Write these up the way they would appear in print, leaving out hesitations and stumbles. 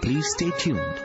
Please stay tuned.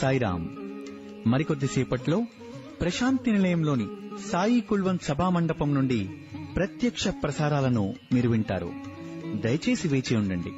Sairam. మరికొద్దిసేపట్లో Prashanti నిలయంలోని Sai కుల్వన్ సభామండపం నుండి ప్రత్యక్ష ప్రసారాలను మీరు వింటారు. దయచేసి వేచి ఉండండి.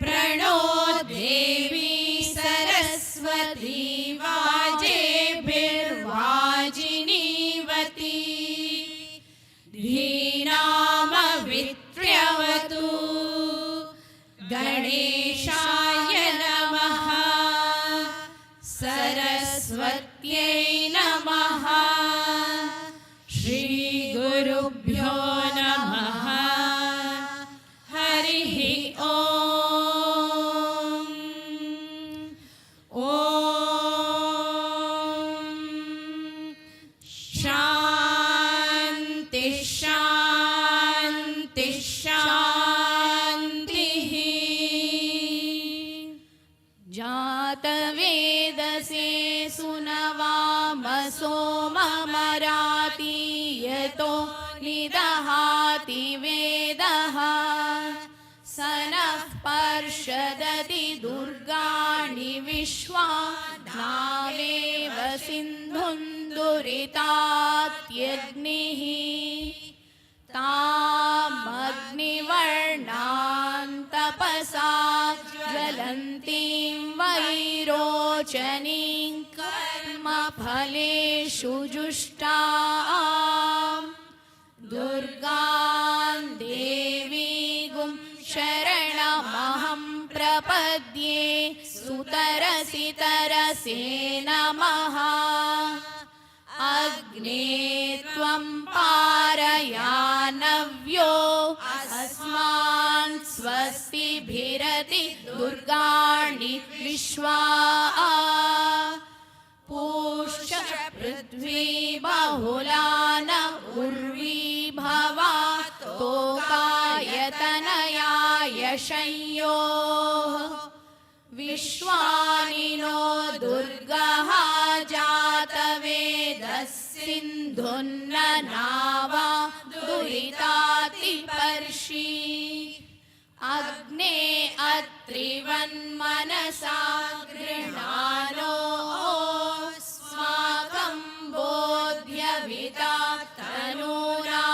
प्रणो देवी सरस्वती वाजेभिर्वाजिनीवती धीनामवित्र्यवतु गणेशाय नमः सरस्वत्यै नमः श्रीगुरुभ्यो नमः हरिः जातवेदसे सुनवामसो ममराति यतो निदहाति वेदः स नः पर्षदति दुर्गाणि विश्वा नावेव सिन्धुन्दुरितात्यग्निः तामग्निवर्णां तपसा ज्वलन्तीं वैरोचनीं कर्मफलेषु जुष्टां दुर्गां देवीगुं शरणमहं प्रपद्ये सुतरसि तरसे नमः अग्ने त्वं पारयानव्यो अस्मान् स्व स्वस्तिभिरति दुर्गाणि विश्वा पूष्य पृथ्वी बहुलान उर्वी भवा तोकायतनयाय संयोः विश्वानिनो दुर्गः जातवेदः सिन्धुन्न नावा दुरितातिपर्षि अग्ने अत्रिवन्मनसा गृह्णानो स्माकं बोध्यविता तनूना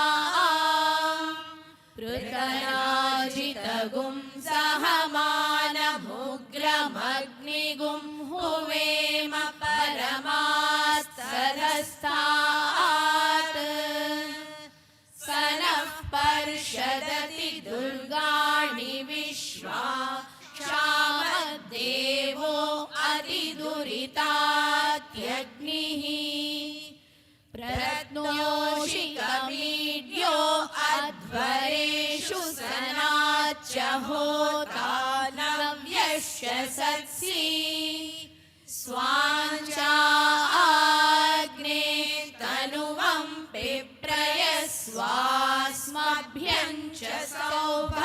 पृतनाजितगुं सहमानमुग्रमग्निगुं हुवेम परमास्तदस्तात् स नः पर्षदति दुर्गाणि विश्वा क्षामद्देवो अतिदुरितात्यग्निः प्रत्नोषिकमीड्यो अध्वरेषु सनाच्च होता नव्यस्य सत्सि स्वाञ्चाग्ने तनुवं पिप्रयस्वास्मभ्यं च सौभगमायजस्व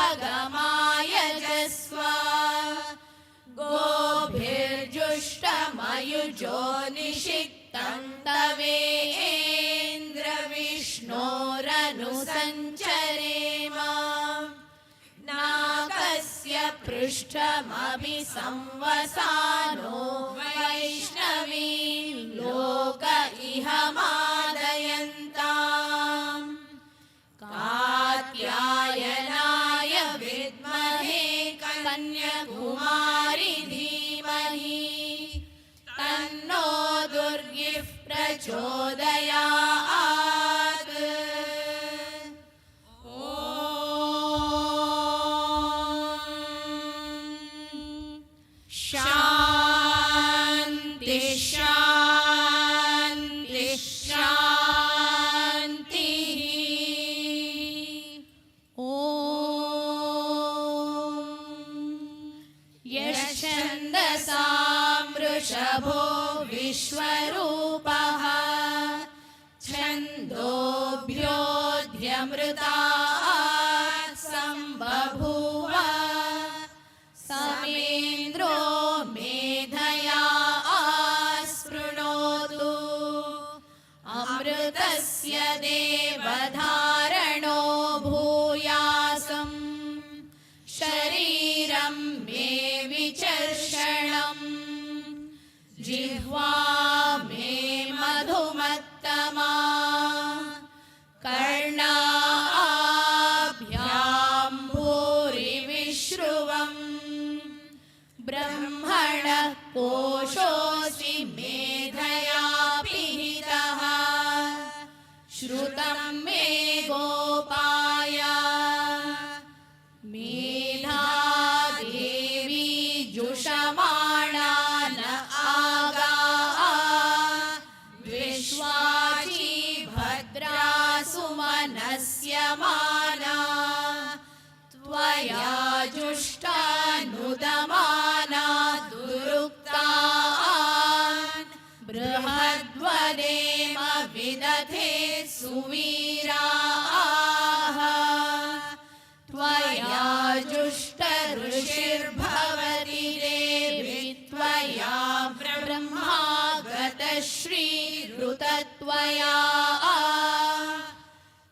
गोभिर्जुष्टमयुजो निषिक्तं तवेन्द्रविष्णोरनुसञ्चरेम नाकस्य पृष्ठमभि संवसानो वैष्णवीं लोक इह मादयन्ताम् कात्यायनाय विद्महे कन्याकुमारी धीमहि तन्नो दुर्गिः प्रचोदयात्। शान्ति शान्ति शान्तिः। ॐ यश्छन्दसां वृषभो विश्वरूपः छन्दोभ्योऽध्यमृतात् सम्बभूव समेन्द्रो मेधया स्पृणोतु अमृतस्य देवधारणो भूयासम् शरीरं मे विचर्षणम् जिह्वा मे मधुमत्तमा कर्णाभ्यां भूरिविश्रुवम् ब्रह्मणः कोशोऽसि मेधया पिहितः श्रुतं मे गोपाय मेधा देवी जुषमाणा न आगा विश्वाची भद्रा सुमनस्य माना त्वया जुष्टानुदमाना दुरुक्तान् बृहद्वदेम विदधे सुवीराः त्वया जुष्टऋषिर्भवति देवी त्वया ब्रह्मागतश्रीरुतत्वया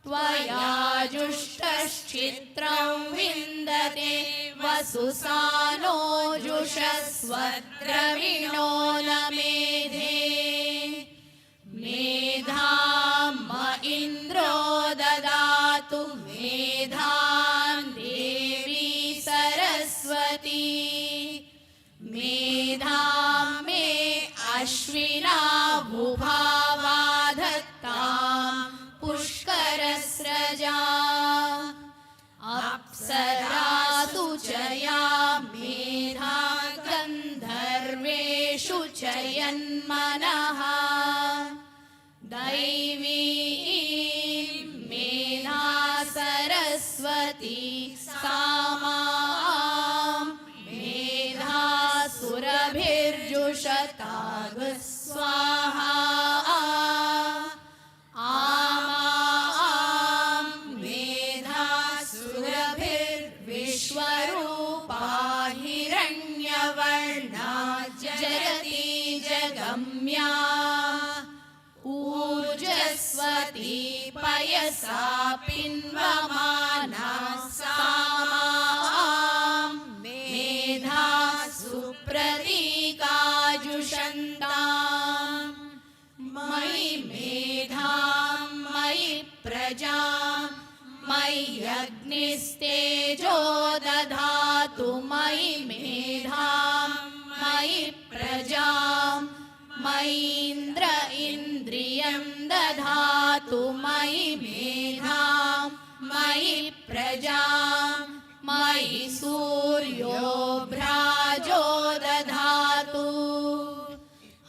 त्वया जुष्टश्चित्रं विन्दते वसुसानो जुषस्वद्रविणो न मेधे मेधां म इन्द्रो ददातु मेधां देवी सरस्वती मेधां मे अश्विना भुभावा धत्तां पुष्करस्रजा अप्सरासु च या मेधा गन्धर्वेषु च यन्मनः दैवी मेधा सरस्वती सा ताग स्वाहा आमां मेधा सुरभिर्विश्वरूपा हिरण्यवर्णा जगति जगम्या ऊर्जस्वती पयसा पिन्वमाना सामां मेधा सुप्रतीकाजुषन्तां मयि मेधां मयि प्रजां मयि अग्निस्तेजो दधातु मयि मेधां मयि प्रजां मयीन्द्र इन्द्रियं दधातु मयि मेधां मयि प्रजां मयि सूर्यो भ्राजो दधातु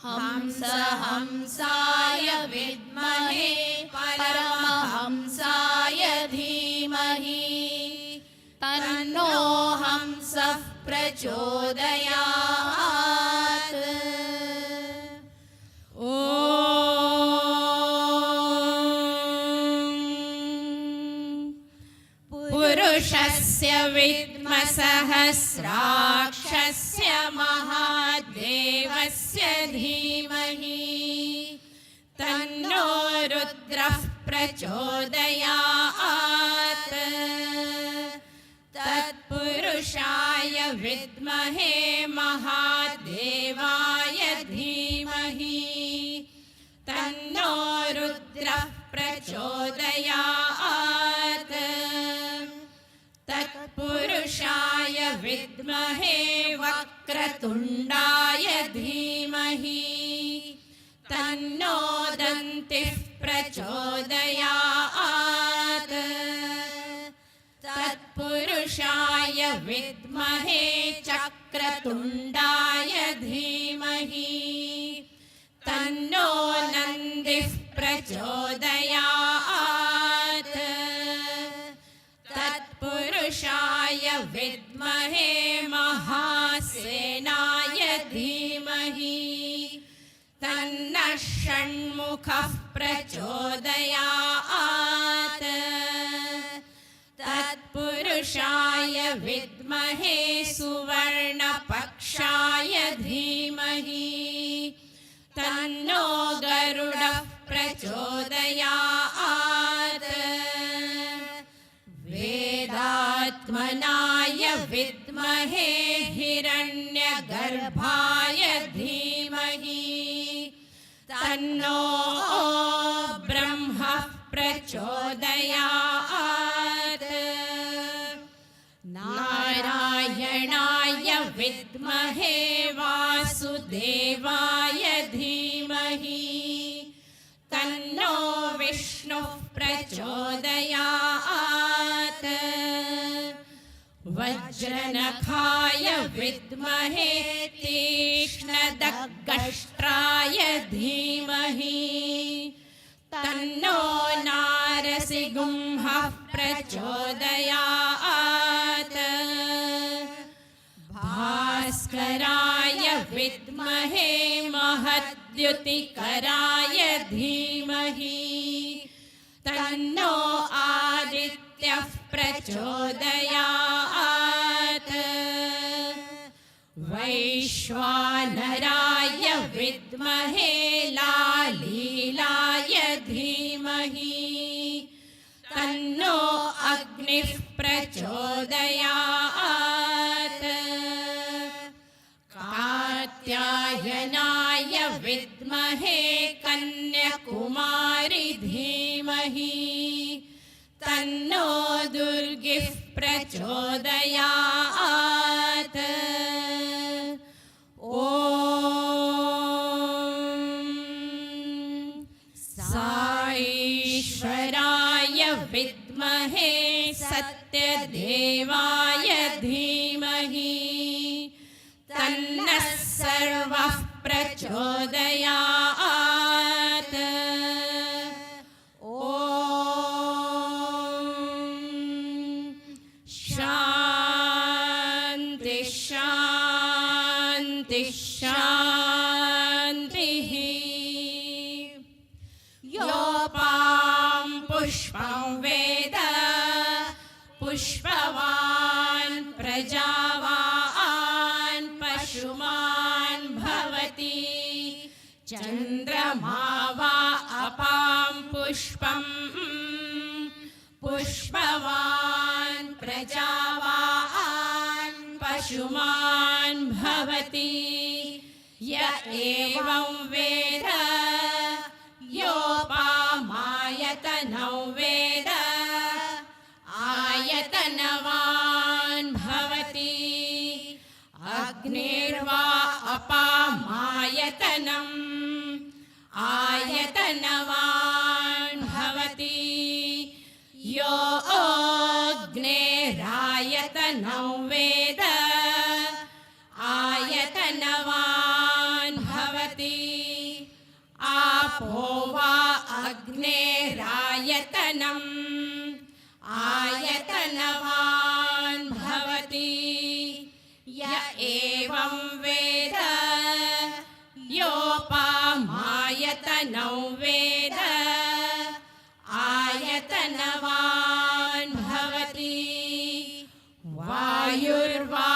हंस हंसाय विद्महे परमहंसाय धीमहि तन्नो हंसः प्रचोदयात्। पुरुषस्य विद्मसहस्राक्षस्य महादेवस्य धीमहि तन्नो रुद्रः प्रचोदयात्। तत्पुरुषाय विद्महे महादेवाय धीमहि तन्नो रुद्रः प्रचोदयात्। तत्पुरुषाय विद्महे वक्रतुण्डाय धीमहि तन्नो दन्तिः प्रचोदयात्। तत्पुरुषाय विद्महे चक्रतुण्डाय धीमहि तन्नो नन्दिः प्रचोदयात्। तत्पुरुषाय विद्महे महासेनाय धीमहि तन्नः षण्मुखः प्रचोदयात्। तत्पुरुषाय विद्महे सुवर्णपक्षाय धीमहि तन्नो गरुडः प्रचोदयात्। वेदात्मनाय विद्महे हिरण्यगर्भाय धीमहि तन्नो ब्रह्मः प्रचोदयात्। नारायणाय विद्महे वासुदेवाय धीमहि तन्नो विष्णुः प्रचोदयात्। वज्रनखाय विद्महे तीक्ष्णदग्गष्ट्राय धीमहि तन्नो नारसिंहः प्रचोदयात्। भास्कराय विद्महे महद्युतिकराय धीमहि तन्नो आदित्यः प्रचोदयात्। वैश्वानराय विद्महे लालीलाय धीमहि तन्नो अग्निः प्रचोदयात्। कात्यायनाय विद्महे कन्याकुमारी धीमहि तन्नो दुर्गिः प्रचोदयात्। साईश्वराय विद्महे सत्यदेवाय धीमहि तन्नः सर्वः प्रचोदयात्। शान्ति शान्ति शान्ति। पुमान् भवति य एवं वेद योपामायतनौ वेद आयतनवान् भवति अग्निर्वा अपामायतनम् आयतनवान् भवति यो अग्नेरायतनौ वेद आयतनवान् भवति आपो वा अग्नेरायतनम् आयतनवान् भवति य एवं वेद योपामायतनौ वेद आयतनवान् भवति वायुर्वा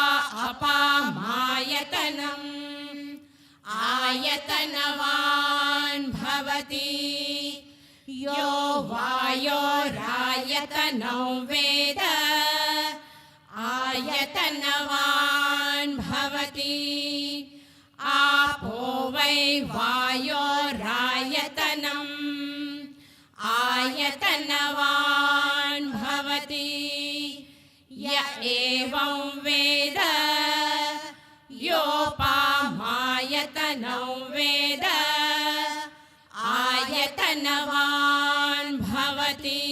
अपामायतनम् आयतनवान् भवति यो वायोरायतनौ वेद आयतनवान् भवति आपो वै वायोरायतनम् आयतनवान् भवति य एवं वेद योपामायतनौ वेद आयतनवान् भवति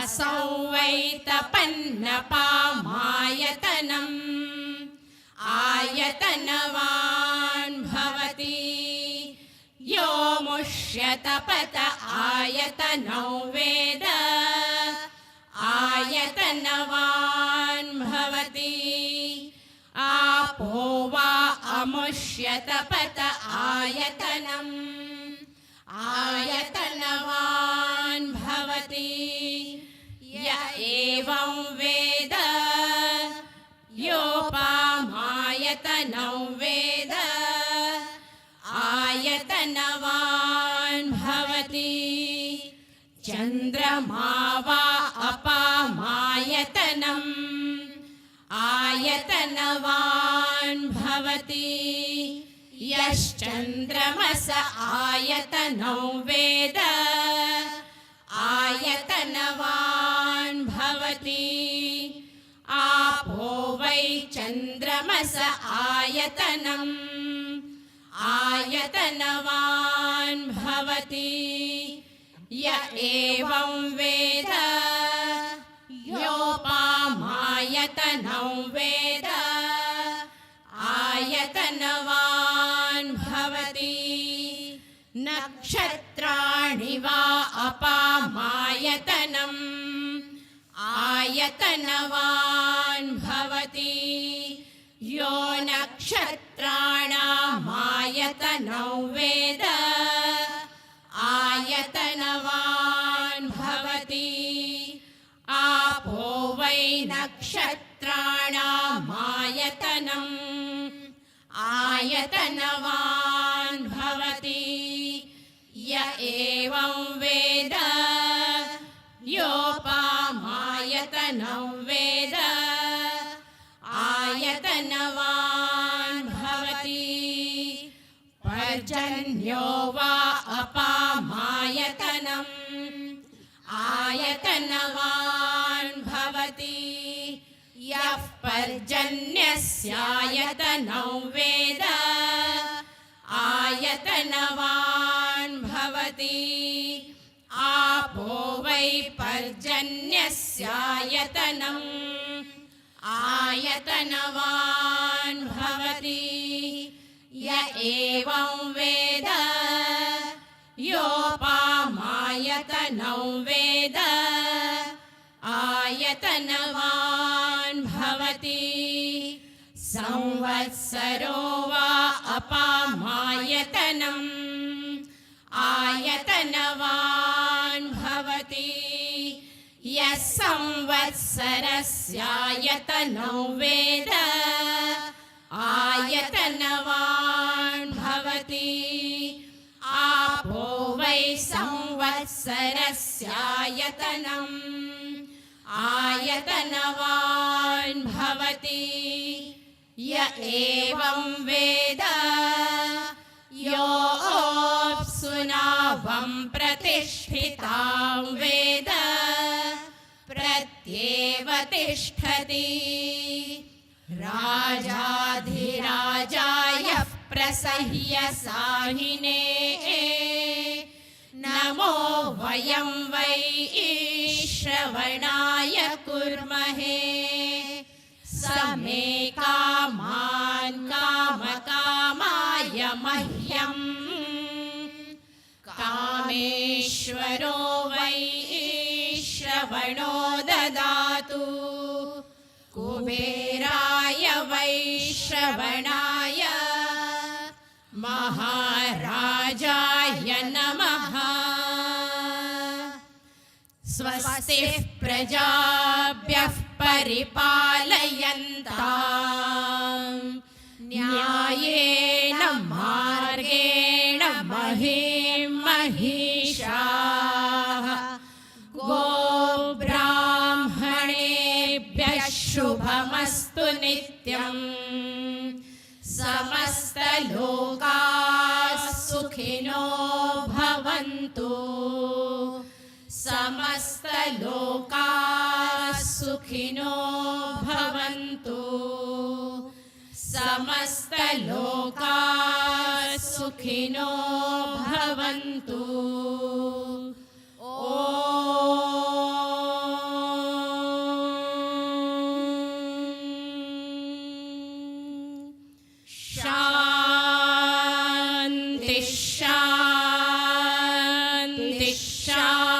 असौ वै तपन्नपामायतनम् आयतनवान् भवति यो मुष्यतपत आयतनौ वेद आयतनवान् भवति आपो वा अमुष्यतपत आयतनम् आयतनवान् भवति य एवं वेद योपामायतनौ वेद आयतनवान् भवति चन्द्रमा वा अपामायतनम् आयतनवान् भवति यश्चन्द्रमस आयतनौ वेद आयतनवान् भवति आपो वै चन्द्रमस आयतनम् आयतनवान् भवति य एवं वेद योपामायतनौ वेद आयतनवान् भवति नक्षत्राणि वा अपामायतनम् आयतनवान् भवति यो नक्षत्राणामायतनौ वेद आयतनवान् भवति आपो वै नक्षत्राणामायतनम् आयतनवान् भवति य एवं वेद योपामायतनौ वेद आयतनवान् भवति पर्जन्यो वा अपामायतनम् आयतनवान् भवति यः पर्जन्यस्यायतनौ वेद आयतनवान् भवति आपो वै पर्जन्यस्यायतनम् आयतनवान् भवति य एवं वेद योपामायतनौ वेद आयतनवान् भवति संवत्सरो वा अपामायतनम् आयतनवान् भवति यः संवत्सरस्यायतनौ वेद आयतनवान् भवति आपो वै संवत्सरस्यायतनम् आयतनवान् भवति य एवं वेद योऽप्सुनावं प्रतिष्ठितां वेद प्रत्येव तिष्ठति। राजाधिराजाय प्रसह्य साहिने नमो वयं वै श्रवणाय कुर्महे। समे कामान् कामकामाय मह्यम् कामेश्वरो वै श्रवणो ददातु। कुबेराय वै श्रवणाय महाराजाय नमः। स्वस्तिः प्रजाभ्यः परिपालयन्ताम् न्यायेन मार्गेण महीं महिषाः। गोब्राह्मणेभ्यः शुभमस्तु नित्यम्। समस्तलोकाः सुखिनो भवन्तु। समस्तलोकाः सुखिनो भवन्तु। समस्तलोकाः सुखिनो भवन्तु। शान्ति शान्ति शान्तिः।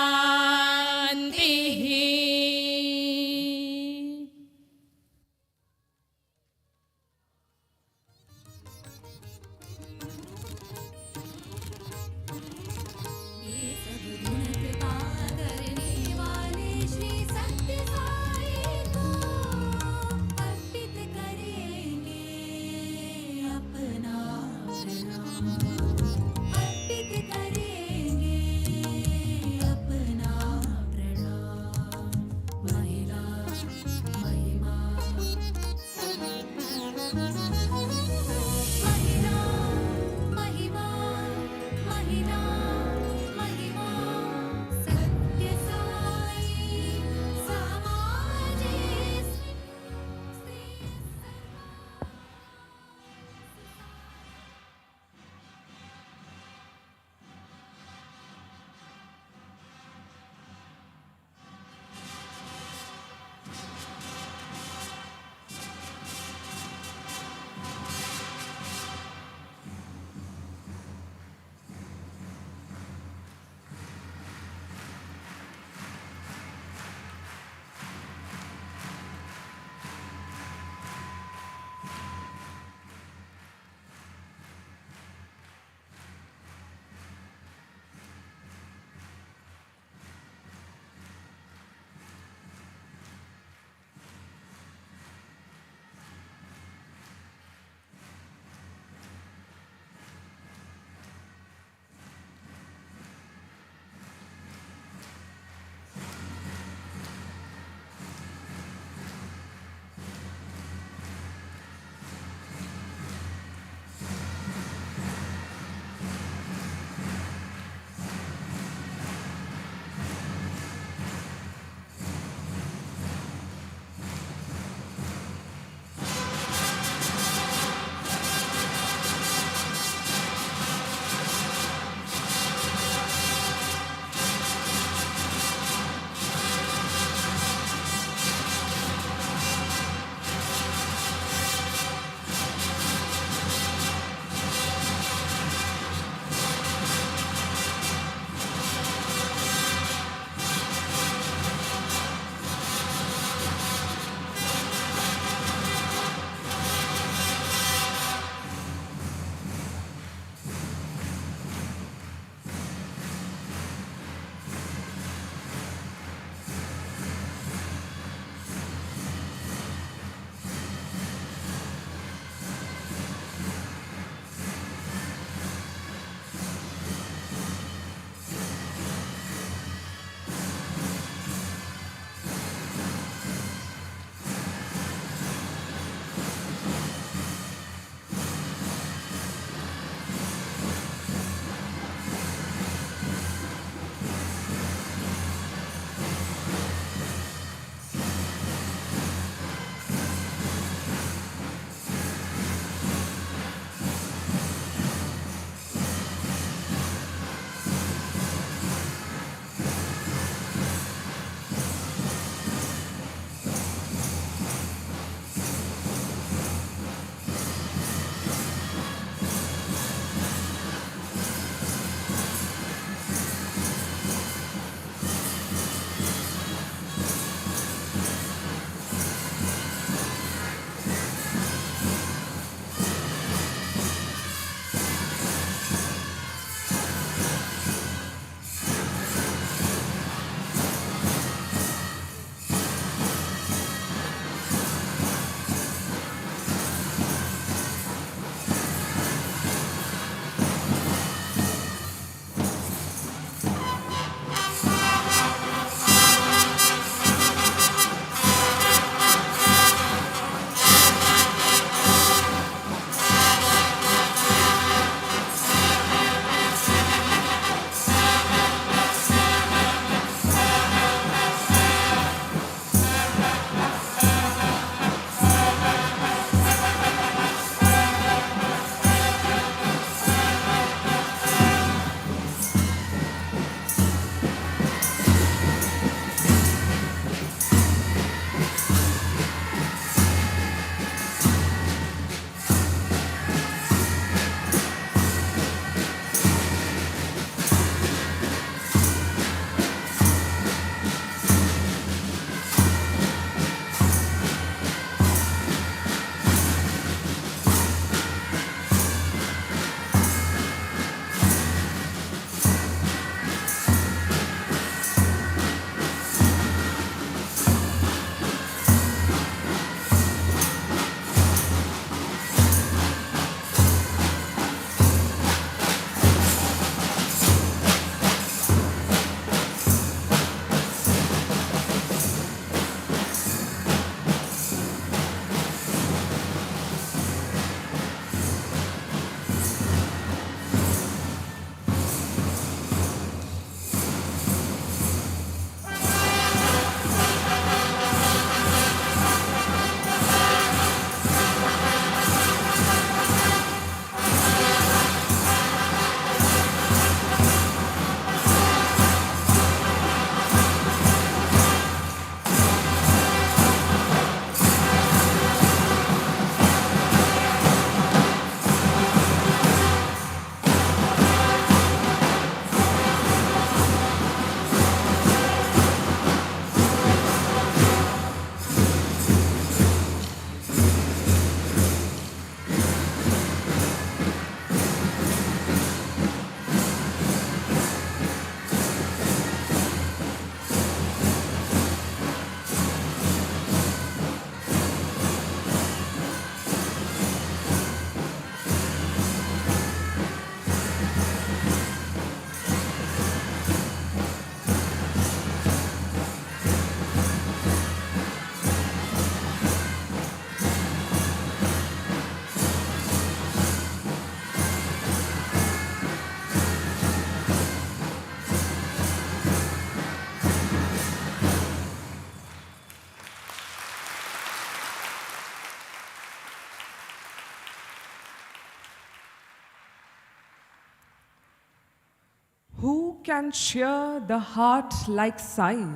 can cheer the heart like Sai?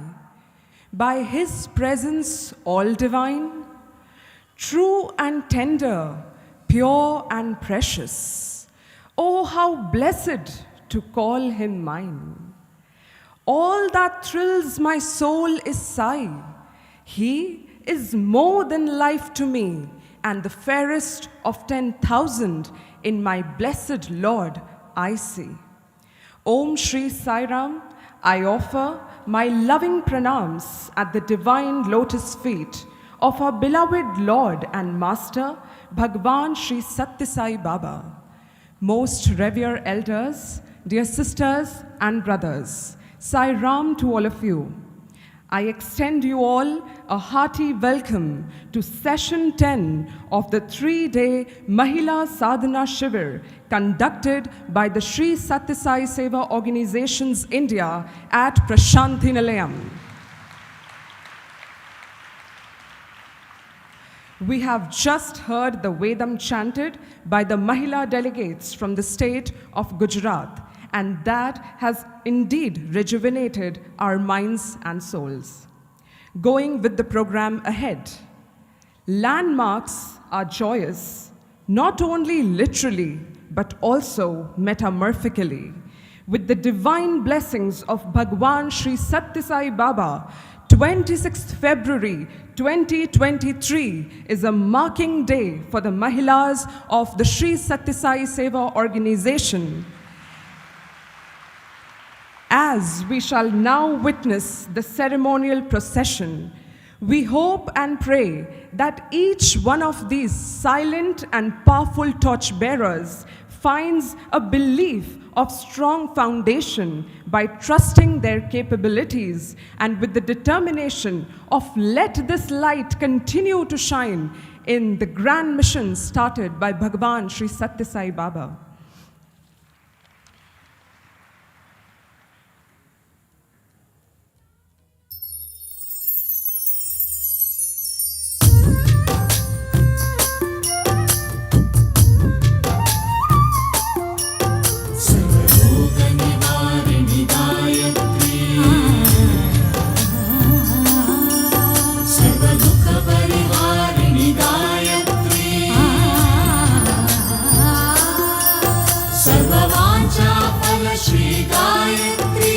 By his presence all divine, true and tender, pure and precious. Oh, how blessed to call him mine. All that thrills my soul is Sai. He is more than life to me, and the fairest of 10,000 in my blessed Lord I see. Om Shri Sai Ram, I offer my loving pranams at the divine lotus feet of our beloved Lord and Master, Bhagwan Shri Sathya Sai Baba. Most revered elders, dear sisters and brothers, Sai Ram to all of you. I extend you all a hearty welcome to session 10 of the 3-day Mahila Sadhana Shibir conducted by the Sri Sathya Sai Seva Organizations India at Prasanthi Nilayam. We have just heard the Vedam chanted by the Mahila delegates from the state of Gujarat, and that has indeed rejuvenated our minds and souls. Going with the program ahead, landmarks are joyous, not only literally, but also metamorphically. With the divine blessings of Bhagwan Shri Sathya Sai Baba, 26th February 2023 is a marking day for the Mahilas of the Sri Sathya Sai Seva Organization, as we shall now witness the ceremonial procession. We hope and pray that each one of these silent and powerful torchbearers finds a belief of strong foundation by trusting their capabilities and with the determination of let this light continue to shine in the grand mission started by Bhagwan Shri Sathya Sai Baba. Shri Gayatri,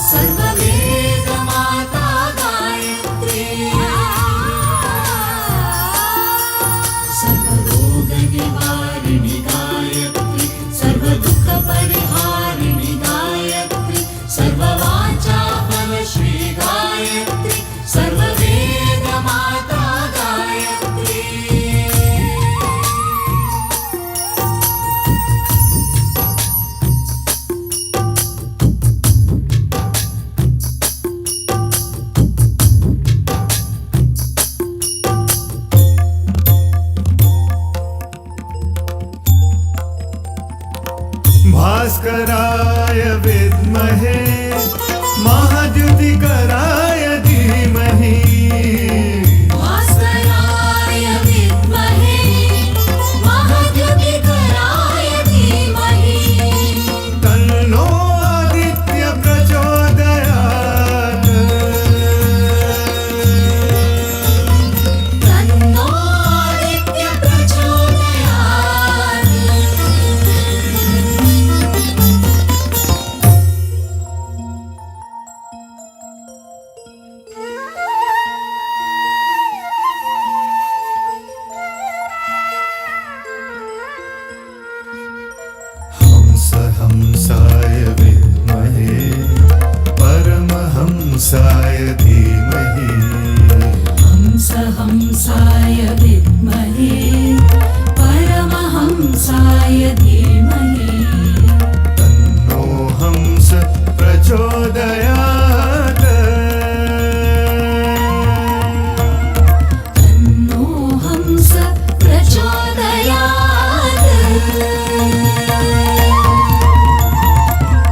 Sarvadevata Mata Gayatri, Sarvaroga Nivarini Gayatri, Sarvadukha Pariharini Gayatri, Sarvavacha Phala Shri Gayatri, Sarvaveda Mata Gayatri. भास्कराय विद्महे महाद्युतिकराय धीमहि भास्कराय विद्महे महाद्युतिकराय धीमहि तन्नो आदित्य प्रचोदयात् तन्नो आदित्य प्रचोदयात् हंसाय विद्महे परमहंसाय धीमहि हंसाय विद्महे परमहंसाय धीमहि तन्नो हंस प्रचोदयात् तन्नो हंस प्रचोदयात्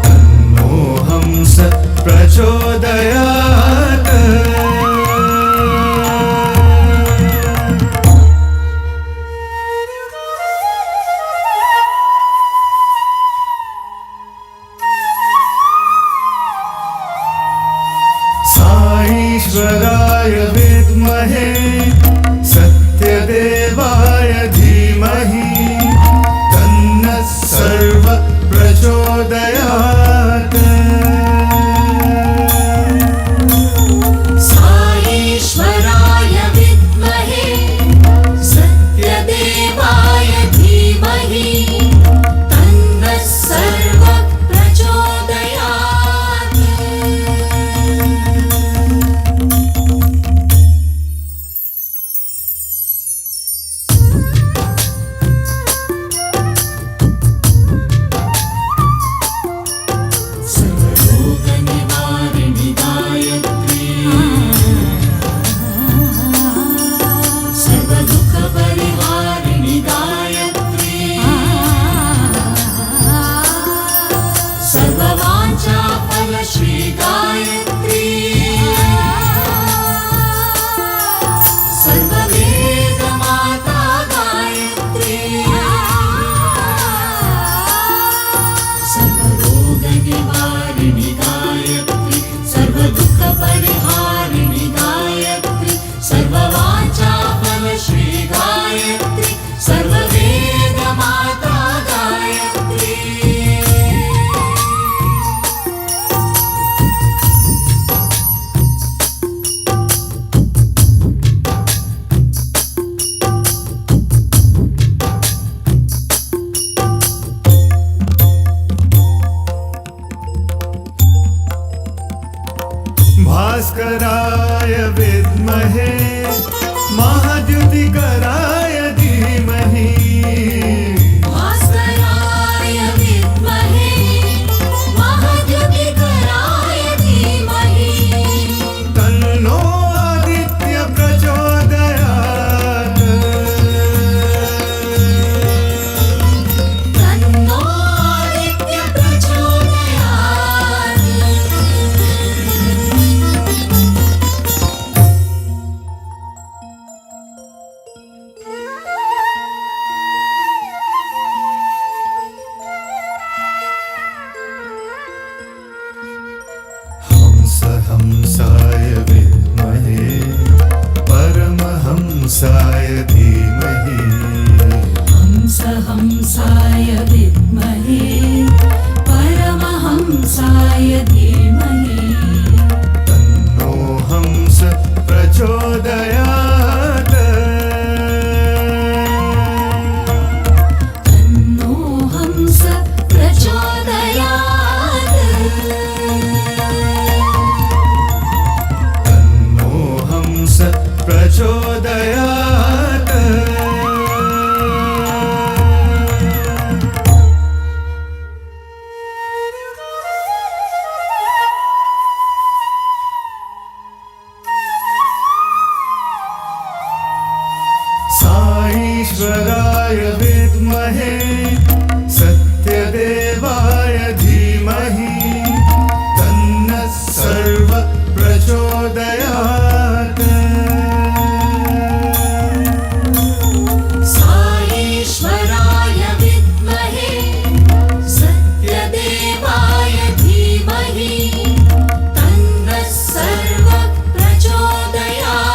तन्नो हंस प्रचोदयात् हंसाय धीमहि हंस हंसाय विद्महे परमहंसाय धीमहि तन्नो हंस प्रचोदयात् तन्नो हंस प्रचोदयात् तन्नो हंस प्रचोदयात् साईश्वराय विद्महे सत्यदेवाय धीमहि तन्नः सर्व प्रचोदयात् साईश्वराय विद्महे सत्यदेवाय धीमहि तन्नः सर्व प्रचोदयात्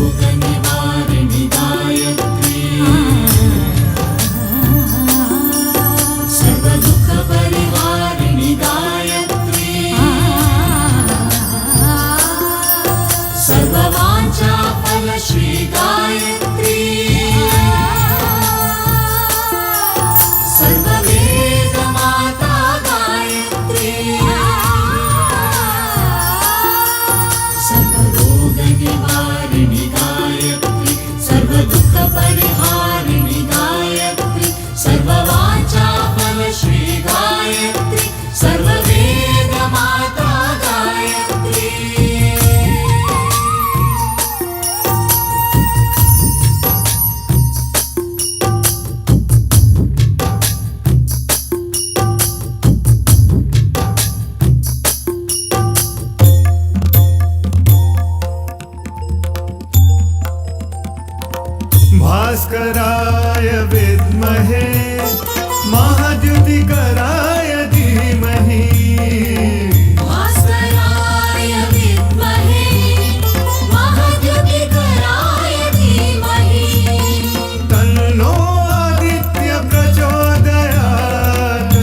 सर्वरोगनिवारिणि गायत्री सर्वदुःखपरिहारिणि गायत्री सर्ववाञ्छाफलश्री गायत्री सर्ववेदमाता गायत्री सर्वरोगनिवारिणि गायत्री सर्वदुःखपरिहारिणि गायत्री सर्ववाञ्छाफलश्री गायत्री सर्ववेदमाता गायत्री भास्कराय विद्महे महाद्युतिकराय धीमहि भास्कराय विद्महे महाद्युतिकराय धीमहि तन्नो आदित्य प्रचोदयात्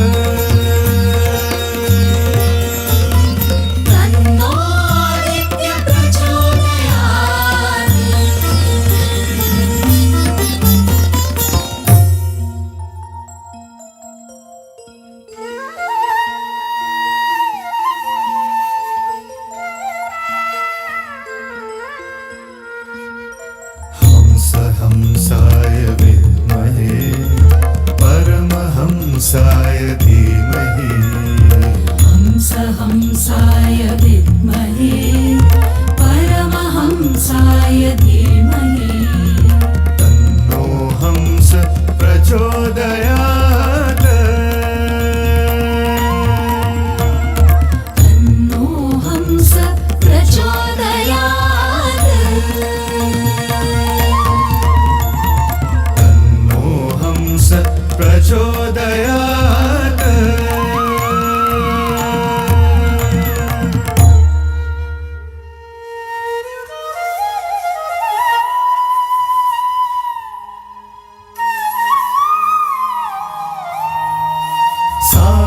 तन्नो आदित्य प्रचोदयात् हंस हंसाय विद्महे परमहंसाय धीमहि हंस हंसाय विद्महे परमहंसाय धीमहि तन्नो हंस प्रचोदयात् तन्नो हंस प्रचोदयात् तन्नो हंस प्रचोदयात्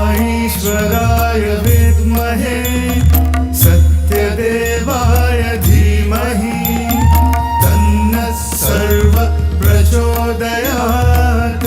साईश्वराय विद्महे सत्यदेवाय धीमहि तन्नः सर्व प्रचोदयात्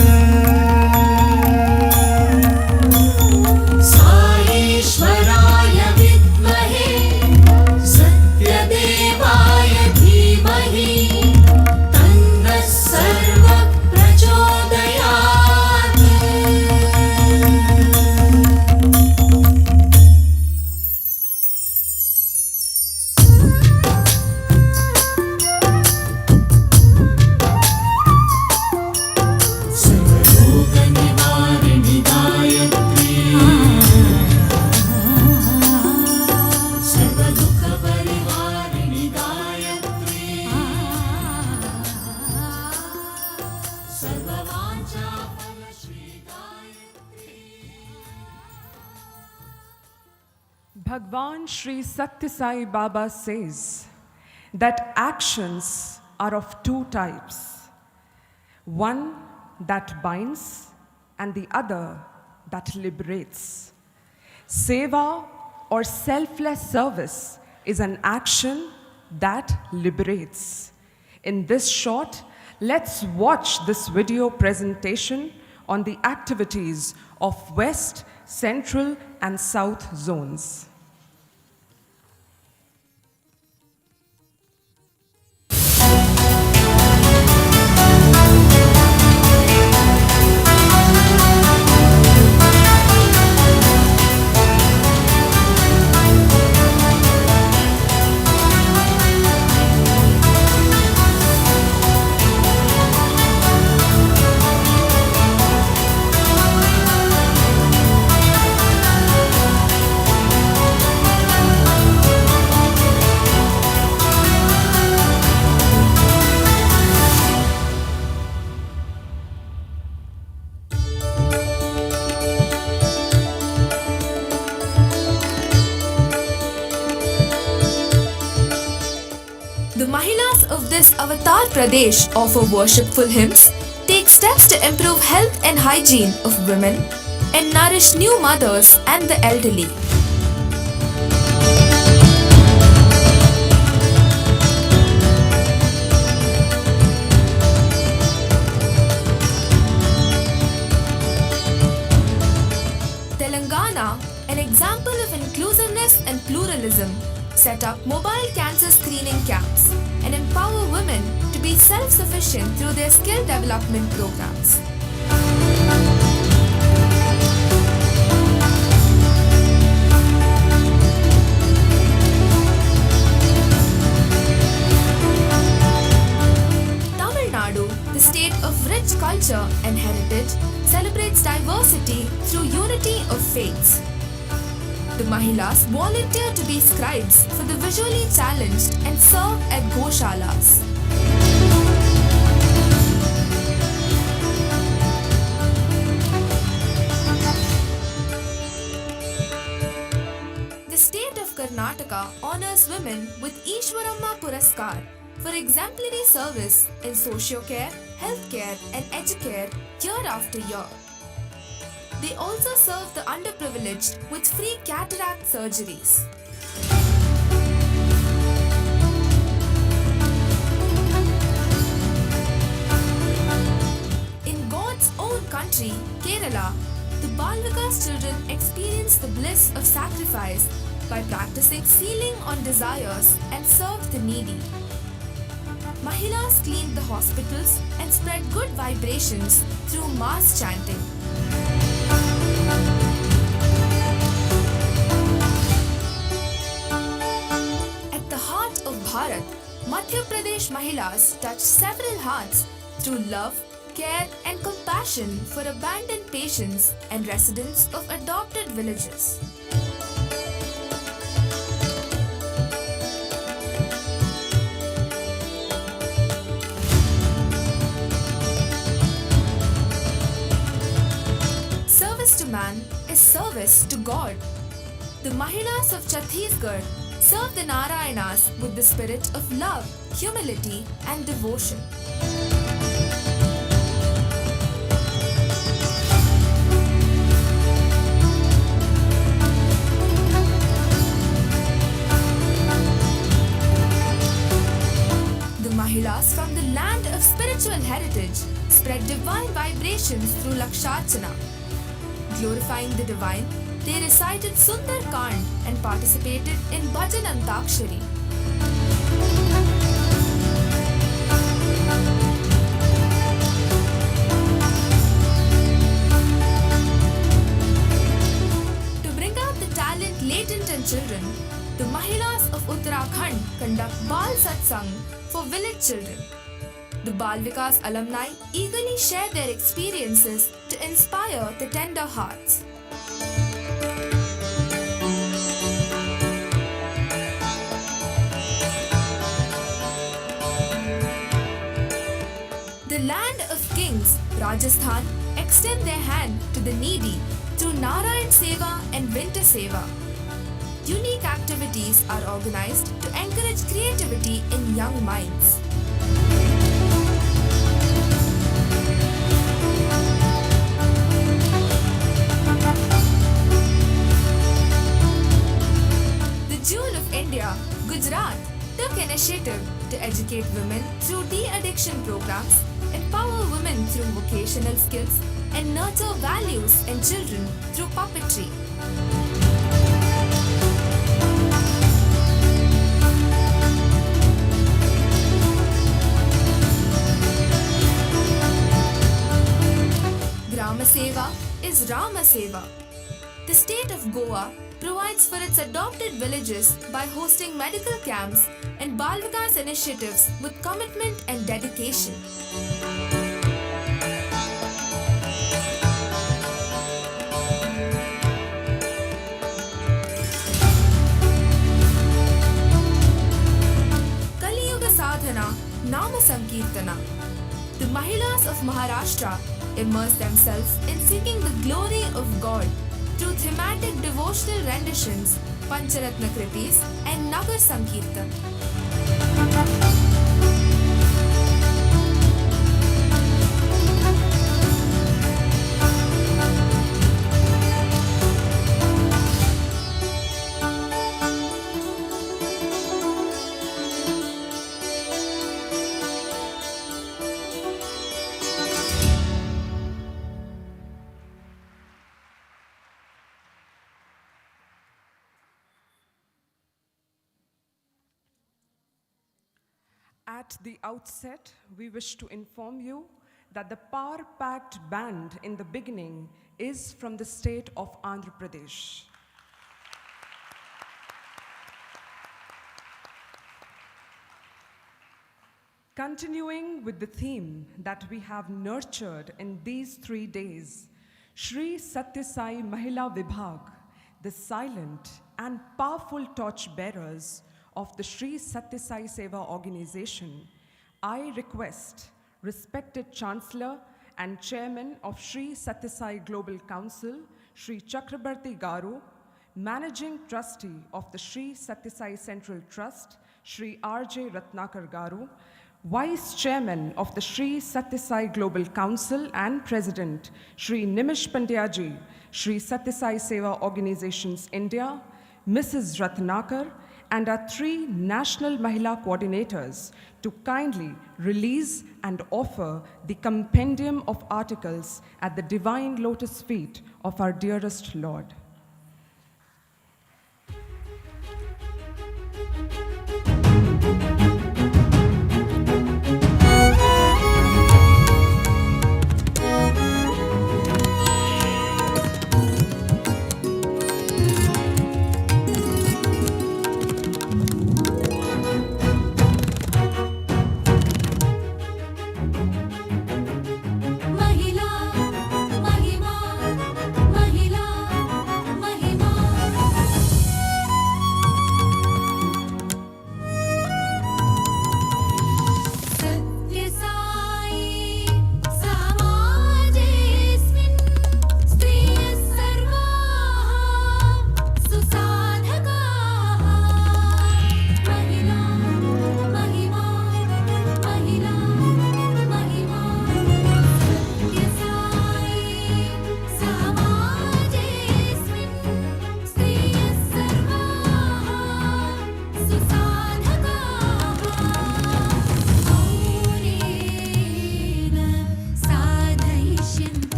Bhagwan Sri Sathya Sai Baba says that actions are of two types. One that binds and the other that liberates. Seva or selfless service is an action that liberates. In this short, let's watch this video presentation on the activities of West, Central and South zones. The Mahilas of this Avatar Pradesh offer worshipful hymns, take steps to improve health and hygiene of women, and nourish new mothers and the elderly. Telangana, an example of inclusiveness and pluralism, set up mobile cancer screening camps and empower women to be self-sufficient through their skill development programs. Tamil Nadu, the state of rich culture and heritage, celebrates diversity through unity of faiths. The Mahilas volunteer to be scribes for the visually challenged and serve at Goshalas. The state of Karnataka honors women with Ishwaramma Puraskar for exemplary service in socio-care, healthcare and educare year after year. They also serve the underprivileged with free cataract surgeries. In God's own country, Kerala, the Balvikas children experience the bliss of sacrifice by practicing sealing on desires and serve the needy. Mahilas clean the hospitals and spread good vibrations through mass chanting. At the heart of Bharat, Madhya Pradesh Mahilas touch several hearts through love, care and compassion for abandoned patients and residents of adopted villages. Service to man is service to God. The Mahilas of Chhattisgarh serve the Narayanas with the spirit of love, humility and devotion. The Mahilas from the land of spiritual heritage spread divine vibrations through Laksharchana. Glorifying the divine, they recited Sundar Kand and participated in Bhajan Antakshari. To bring out the talent latent in children, the Mahilas of Uttarakhand conduct Bal Satsang for village children. The Balvikas alumni eagerly share their experiences to inspire the tender hearts. The land of kings, Rajasthan, extend their hand to the needy through Narayan Seva and Winter Seva. Unique activities are organized to encourage creativity in young minds. The Jewel of India, Gujarat, took initiative to educate women through de-addiction programs, empower women through vocational skills, and nurture values in children through puppetry. Grama Seva is Rama Seva. The state of Goa provides for its adopted villages by hosting medical camps and Bal Vikas initiatives with commitment and dedication. Kali Yuga Sadhana Nama Sankirtana. The Mahilas of Maharashtra immerse themselves in seeking the glory of God through thematic devotional renditions, Pancharatna Kritis, and Nagar Sankirtan. At the outset, we wish to inform you that the power-packed band in the beginning is from the state of Andhra Pradesh. Continuing with the theme that we have nurtured in these 3 days, Shri Sathya Sai Mahila Vibhag, the silent and powerful torch bearers of the Shri Sathya Sai Seva organization, I request respected Chancellor and Chairman of Shri Sathya Sai Global Council, Shri Chakrabarti Garu, Managing Trustee of the Shri Sathya Sai Central Trust, Shri R.J. Ratnakar Garu, Vice Chairman of the Shri Sathya Sai Global Council and President, Shri Nimish Pandyaji, Shri Sathya Sai Seva Organizations India, Mrs. Ratnakar, and our 3 national Mahila coordinators to kindly release and offer the compendium of articles at the divine lotus feet of our dearest Lord.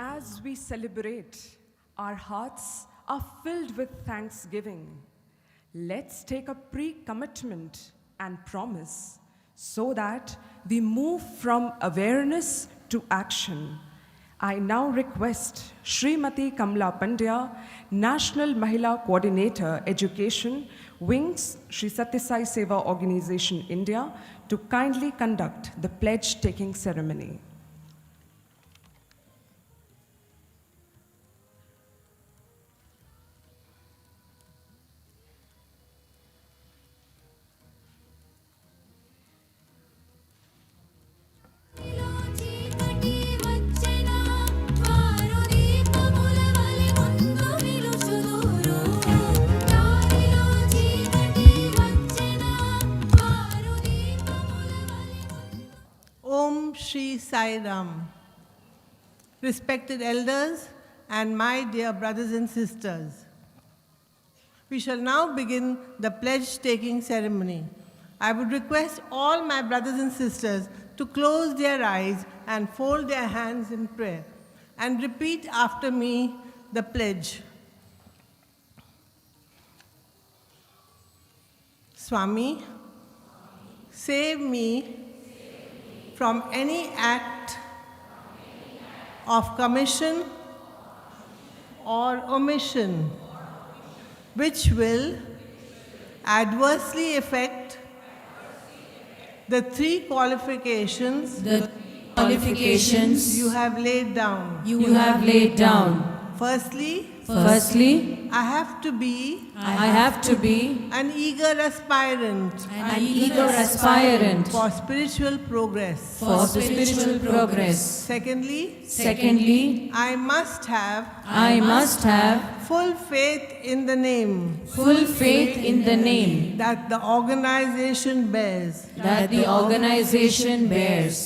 As we celebrate, our hearts are filled with thanksgiving. Let's take a pre-commitment and promise so that we move from awareness to action. I now request Srimati Kamla Pandya, National Mahila Coordinator, Education, Wings, Sri Sathya Sai Seva Organization, India, to kindly conduct the pledge-taking ceremony. Shri Sai Ram. Respected elders and my dear brothers and sisters, we shall now begin the pledge-taking ceremony. I would request all my brothers and sisters to close their eyes and fold their hands in prayer and repeat after me the pledge. Swami, save me from any act of commission or omission which will adversely affect the three qualifications you have laid down. Firstly, I have to be an eager aspirant for spiritual progress. Secondly, I must have full faith in the name that the organization bears,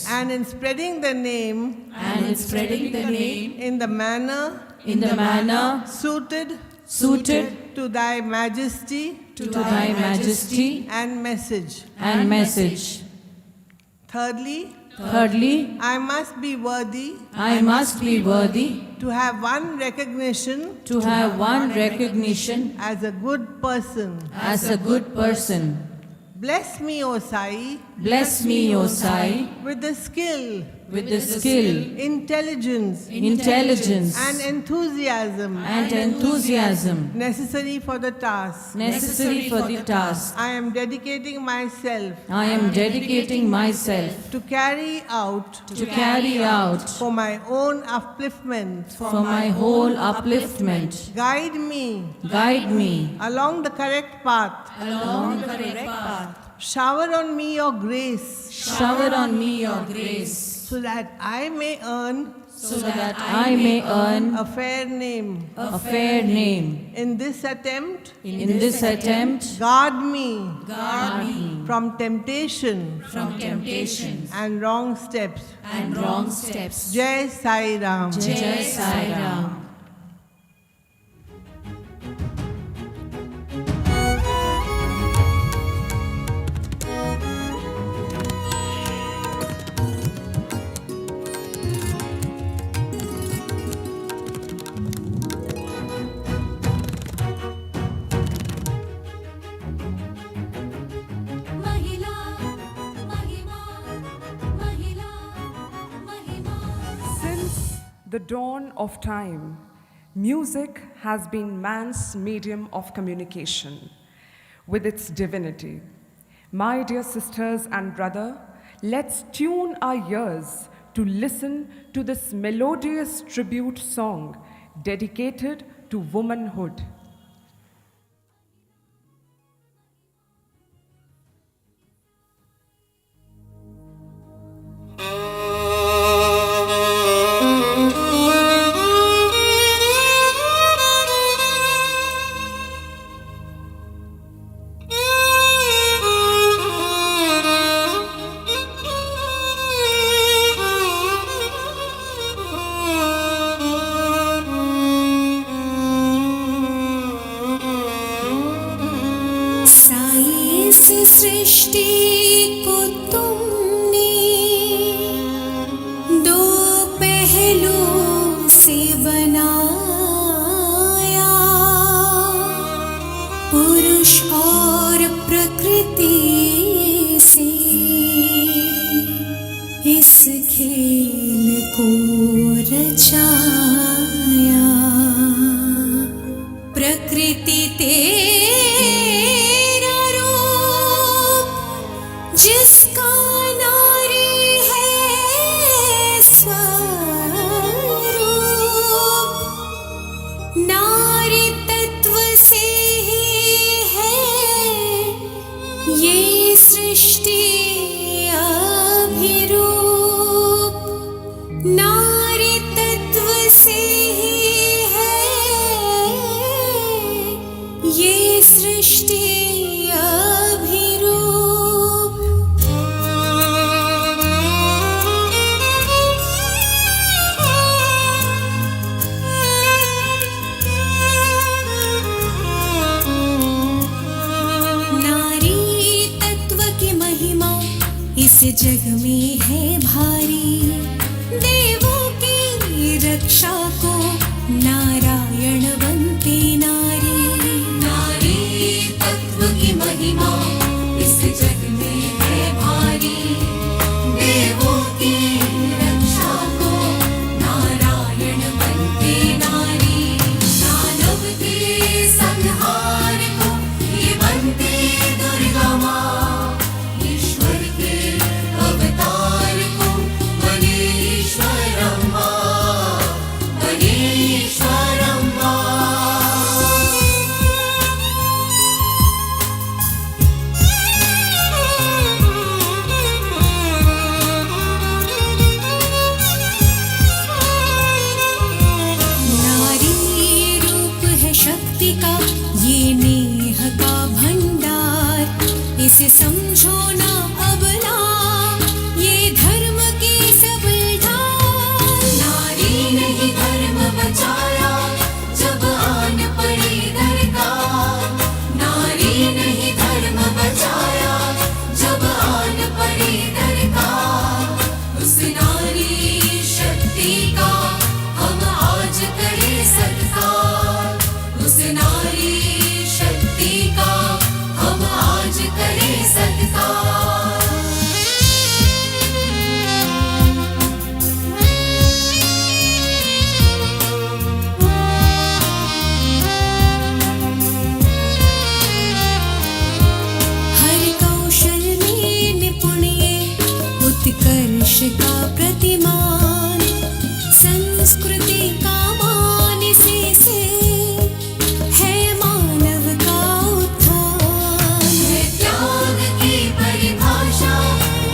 and in spreading the name in the manner suited to thy majesty and message. Thirdly, I must be worthy to have one recognition as a good person. Bless me, O Sai, with the skill, intelligence, and enthusiasm necessary for the task. I am dedicating myself to carry out for my own upliftment. Guide me along the correct path. Shower on me your grace, so that I may earn a fair name. In this attempt, guard me from temptation and wrong steps. Jai Sai Ram. The dawn of time, music has been man's medium of communication with its divinity. My dear sisters and brother, let's tune our ears to listen to this melodious tribute song dedicated to womanhood. सृष्टि को तुमने दो पहलुओं से बनाया, पुरुष और प्रकृति से। तेरा रूप जिसका नारी है स्वरूप नारी तत्व से ही है ये सृष्टि अभिरूप नारी तत्व से ही है ये सृष्टि अभिरूप नारी तत्व की महिमा इस जग में है भारी देवों की रक्षा को नारायण बनते नारी नारी तत्व की महिमा इस जग में है भारी देवों की रक्षा को नारायण बनते नारी दानव के संहार को ये बनते दुर्गा माँ ईश्वर के अवतार को बने ईश्वरम्मा बने ईश्वरम्मा नारी रूप है शक्ति का ये नेह का भंडार इसे समझो ना अबला ये धर्म की सबलधार नारी ने ही धर्म बचाया जब आन पड़ी दरकार नारी ने ही धर्म बचाया जब आन पड़ी दरकार उस नारी शक्ति का हम आज करें सत्कार उस नारी शक्ति का हम आज करें सत्कार हर कौशल में निपुण ये उत्कर्ष का प्रतिमान संस्कृति का मान इसी से है मानव का उत्थान है त्याग की परिभाषा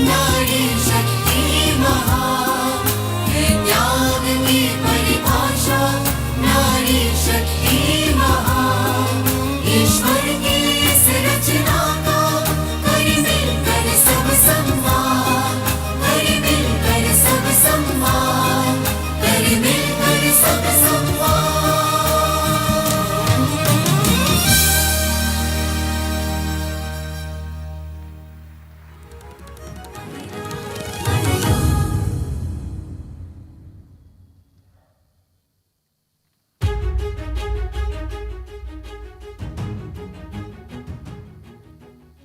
नारी शक्ति महान है त्याग की परिभाषा नारी शक्ति महान ईश्वर की इस रचना का कर मिलकर सब सम्मान कर मिलकर सब सम्मान कर मिलकर सब सम्मान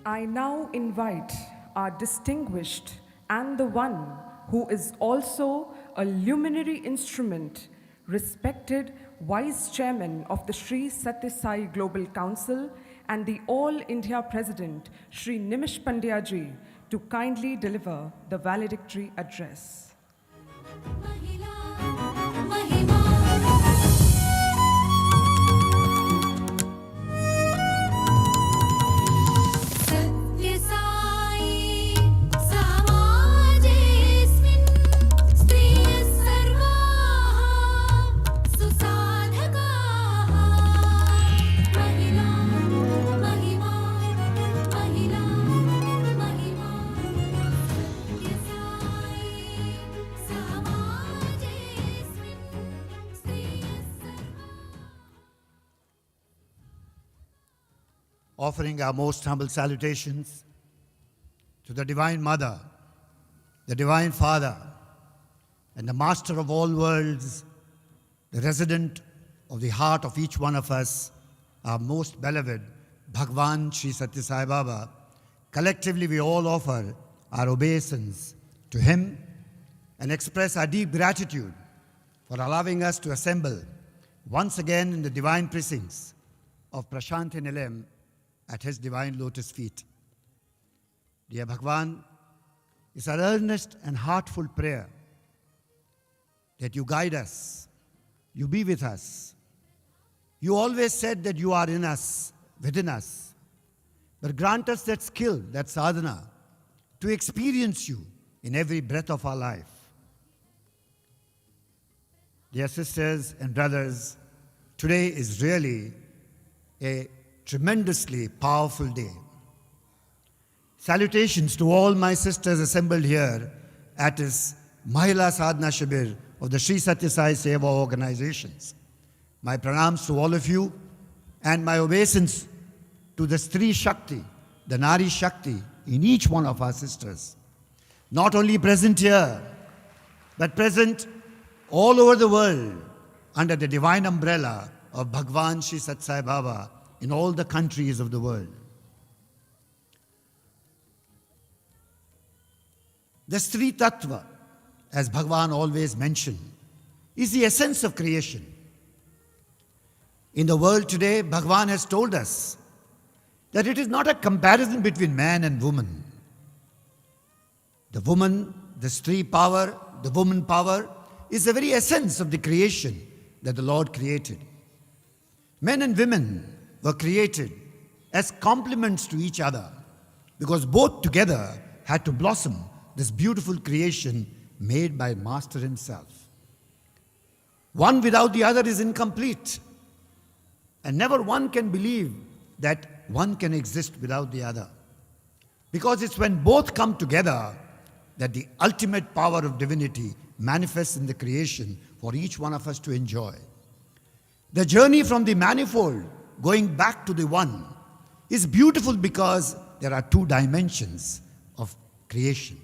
I now invite our distinguished and the one who is also a luminary instrument, respected Vice Chairman of the Sri Sathya Sai Global Council and the All India President, Sri Nimish Pandya ji, to kindly deliver the valedictory address. सत्य साई समाजेस्मिन् स्त्रियः सर्वाः सुसाधकाः महिला महिमा महिला महिमा सत्य साई समाजेस्मिन् स्त्रियः Offering our most humble salutations to the Divine Mother, the Divine Father, and the Master of all worlds, the resident of the heart of each one of us, our most beloved Bhagwan Sri Sathya Sai Baba. Collectively we all offer our obeisance to him and express our deep gratitude for allowing us to assemble once again in the divine precincts of Prasanthi Nilayam at his divine lotus feet. Dear Bhagwan, it's our earnest and heartful prayer that you guide us, you be with us. You always said that you are in us, within us. But grant us that skill, that sadhana, to experience you in every breath of our life. Dear sisters and brothers, today is really a tremendously powerful day. Salutations to all my sisters assembled here at this Mahila Sadhana Shibir of the Sri Sathya Sai Seva organizations. My pranams to all of you and my obeisance to the Stri Shakti, the Nari Shakti in each one of our sisters. Not only present here, but present all over the world under the divine umbrella of Bhagwan Shri Sat Sai Baba in all the countries of the world. The Stri Tattva, as Bhagwan always mentioned, is the essence of creation. In the world today, Bhagwan has told us that it is not a comparison between man and woman. The woman, the Stri power, the woman power is the very essence of the creation that the Lord created. Men and women were created as complements to each other because both together had to blossom this beautiful creation made by Master himself. One without the other is incomplete, and never one can believe that one can exist without the other. Because it's when both come together that the ultimate power of divinity manifests in the creation for each one of us to enjoy. The journey from the manifold going back to the one is beautiful because there are two dimensions of creation.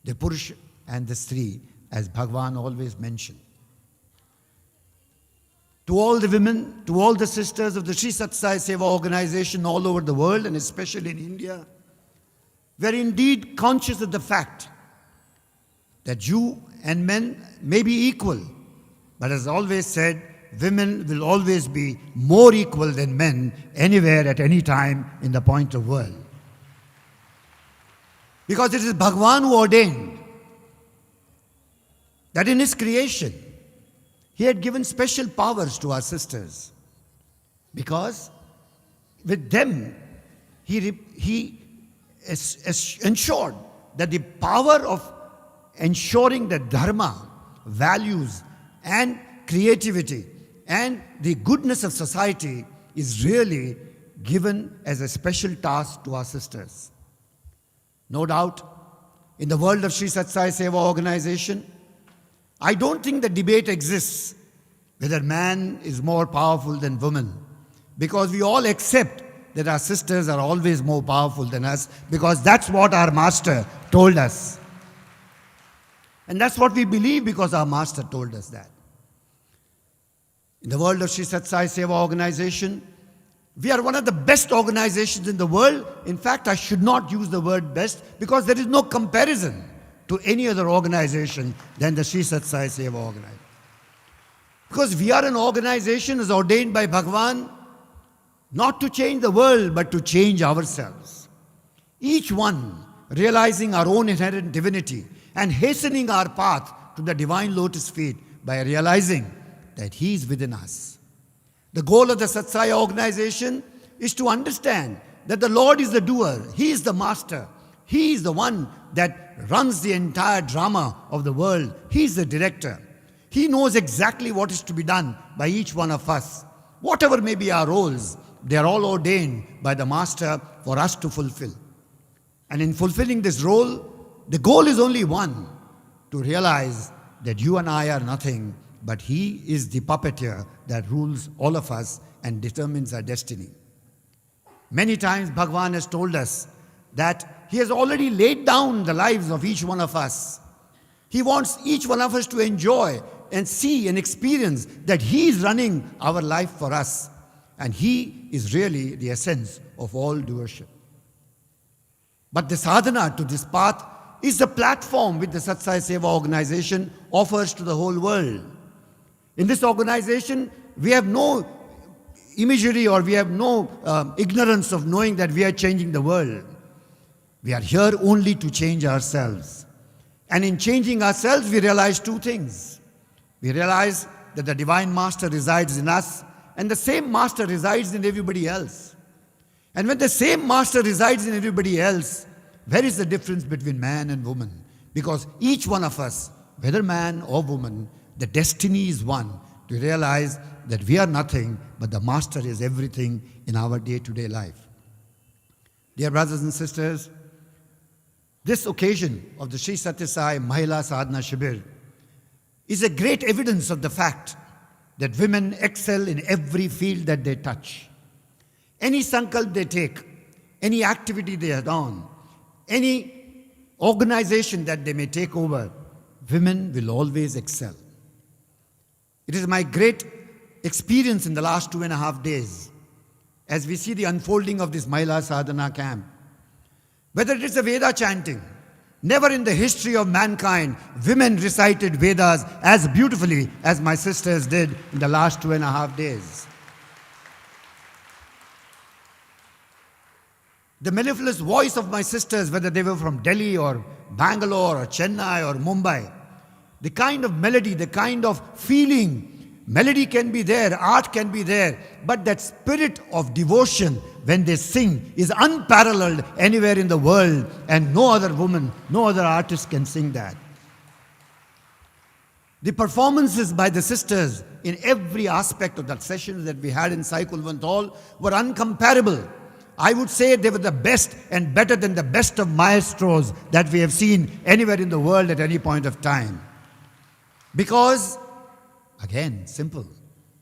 The Purush and the Stri, as Bhagwan always mentioned. To all the women, to all the sisters of the Sri Sathya Sai Seva organization all over the world and especially in India, we are indeed conscious of the fact that you and men may be equal, but as always said, women will always be more equal than men anywhere at any time in the point of world. Because it is Bhagwan who ordained that in his creation, he had given special powers to our sisters. Because with them, he ensured that the power of ensuring that dharma, values, and creativity, and the goodness of society is really given as a special task to our sisters. No doubt, in the world of Sri Sathya Sai Seva organization, I don't think the debate exists whether man is more powerful than woman, because we all accept that our sisters are always more powerful than us, because that's what our master told us. And that's what we believe because our master told us that. In the world of Sri Sathya Sai Seva organization, we are one of the best organizations in the world. In fact, I should not use the word best because there is no comparison to any other organization than the Sri Sathya Sai Seva organization. Because we are an organization as ordained by Bhagwan not to change the world but to change ourselves. Each one realizing our own inherent divinity and hastening our path to the divine lotus feet by realizing that he is within us. The goal of the Satsaya organization is to understand that the Lord is the doer, he is the master, he is the one that runs the entire drama of the world, he is the director. He knows exactly what is to be done by each one of us. Whatever may be our roles, they are all ordained by the master for us to fulfill. And in fulfilling this role, the goal is only one, to realize that you and I are nothing, but he is the puppeteer that rules all of us and determines our destiny. Many times Bhagwan has told us that he has already laid down the lives of each one of us. He wants each one of us to enjoy and see and experience that he is running our life for us. And he is really the essence of all doership. But the sadhana to this path is the platform which the Sathya Sai Seva organization offers to the whole world. In this organization, we have no imagery or we have no ignorance of knowing that we are changing the world. We are here only to change ourselves. And in changing ourselves, we realize two things. We realize that the Divine Master resides in us, and the same Master resides in everybody else. And when the same Master resides in everybody else, where is the difference between man and woman? Because each one of us, whether man or woman, the destiny is one, to realize that we are nothing, but the Master is everything in our day-to-day life. Dear brothers and sisters, this occasion of the Sri Sathya Sai Mahila Sadhana Shibir is a great evidence of the fact that women excel in every field that they touch. Any sankalp they take, any activity they are on, any organization that they may take over, women will always excel. It is my great experience in the last 2.5 days as we see the unfolding of this Mahila Sadhana camp. Whether it is a Veda chanting, never in the history of mankind, women recited Vedas as beautifully as my sisters did in the last 2.5 days. The mellifluous voice of my sisters, whether they were from Delhi or Bangalore or Chennai or Mumbai, the kind of melody, the kind of feeling, melody can be there, art can be there, but that spirit of devotion when they sing is unparalleled anywhere in the world, and no other woman, no other artist can sing that. The performances by the sisters in every aspect of that sessions that we had in Sai Kulwant Hall were uncomparable. I would say they were the best and better than the best of maestros that we have seen anywhere in the world at any point of time. Because, again, simple.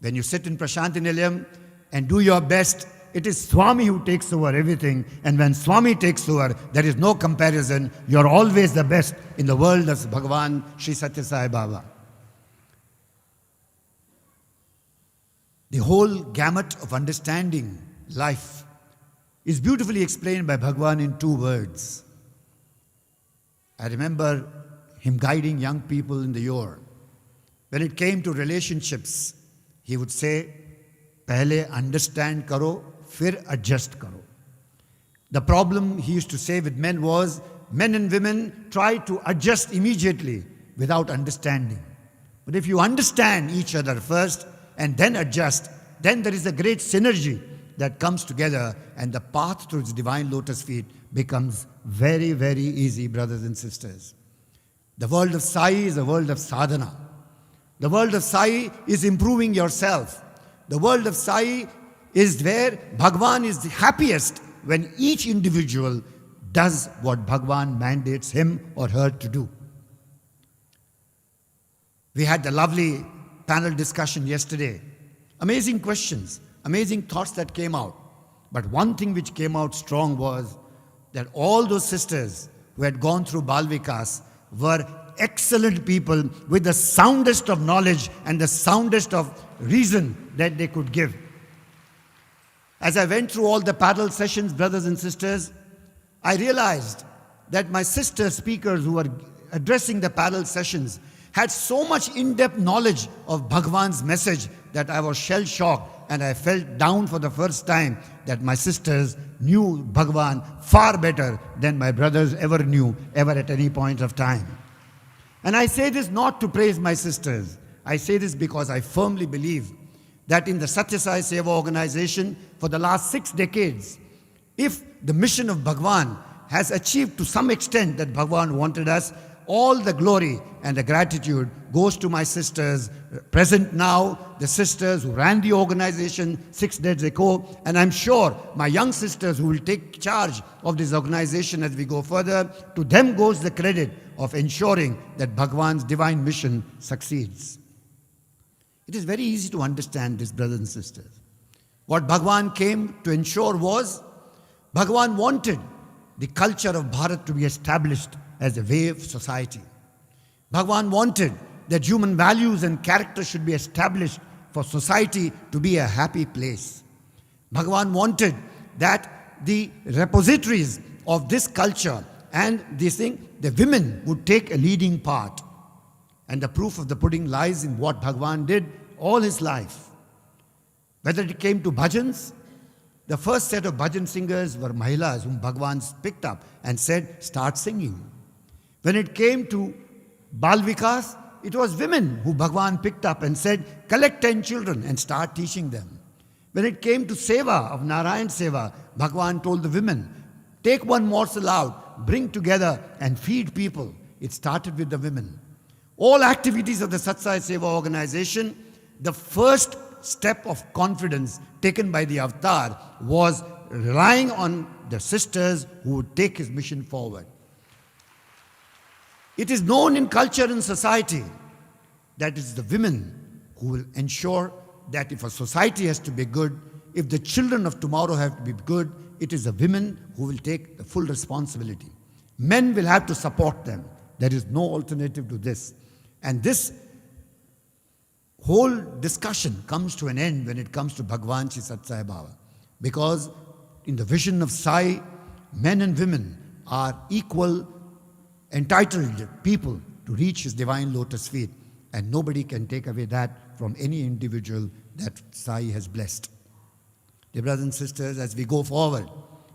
When you sit in Prasanthi Nilayam and do your best, it is Swami who takes over everything. And when Swami takes over, there is no comparison. You are always the best in the world of Bhagavan Sri Sathya Sai Baba. The whole gamut of understanding life is beautifully explained by Bhagavan in 2 words. I remember him guiding young people in the yore. When it came to relationships, he would say, "Pehle understand karo, fir adjust karo." The problem he used to say with men was, men and women try to adjust immediately without understanding. But if you understand each other first and then adjust, then there is a great synergy that comes together, and the path to its divine lotus feet becomes very, very easy, brothers and sisters. The world of Sai is a world of sadhana. The world of Sai is improving yourself. The world of Sai is where Bhagavan is the happiest when each individual does what Bhagavan mandates him or her to do. We had the lovely panel discussion yesterday. Amazing questions, amazing thoughts that came out. But one thing which came out strong was that all those sisters who had gone through Bal Vikas were excellent people with the soundest of knowledge and the soundest of reason that they could give. As I went through all the panel sessions, brothers and sisters, I realized that my sister speakers who were addressing the panel sessions had so much in-depth knowledge of Bhagavan's message that I was shell-shocked, and I felt down for the first time that my sisters knew Bhagavan far better than my brothers ever knew, ever at any point of time. And I say this not to praise my sisters. I say this because I firmly believe that in the Sathya Sai Seva organization for the last 6 decades, if the mission of Bhagavan has achieved to some extent that Bhagavan wanted us, all the glory and the gratitude goes to my sisters present now, the sisters who ran the organization 6 days ago, and I'm sure my young sisters who will take charge of this organization as we go further, to them goes the credit of ensuring that Bhagavan's divine mission succeeds. It is very easy to understand this, brothers and sisters. What Bhagavan came to ensure was, Bhagavan wanted the culture of Bharat to be established as a wave society. Bhagavan wanted that human values and character should be established for society to be a happy place. Bhagavan wanted that the repositories of this culture and this thing, the women would take a leading part. And the proof of the pudding lies in what Bhagavan did all his life. Whether it came to bhajans, the first set of bhajan singers were Mahilas whom Bhagwan picked up and said, start singing. When it came to Bal Vikas, it was women who Bhagwan picked up and said, collect 10 children and start teaching them. When it came to Seva of Narayan Seva, Bhagwan told the women, take one morsel out, bring together and feed people. It started with the women. All activities of the Satsai Seva organization, the first step of confidence taken by the avatar was relying on the sisters who would take his mission forward. It is known in culture and society that it is the women who will ensure that if a society has to be good, if the children of tomorrow have to be good, it is the women who will take the full responsibility. Men will have to support them. There is no alternative to this. And this whole discussion comes to an end when it comes to Bhagwan Shri Sat Sai Baba. Because in the vision of Sai, men and women are equal, entitled people to reach his divine lotus feet. And nobody can take away that from any individual that Sai has blessed. Dear brothers and sisters, as we go forward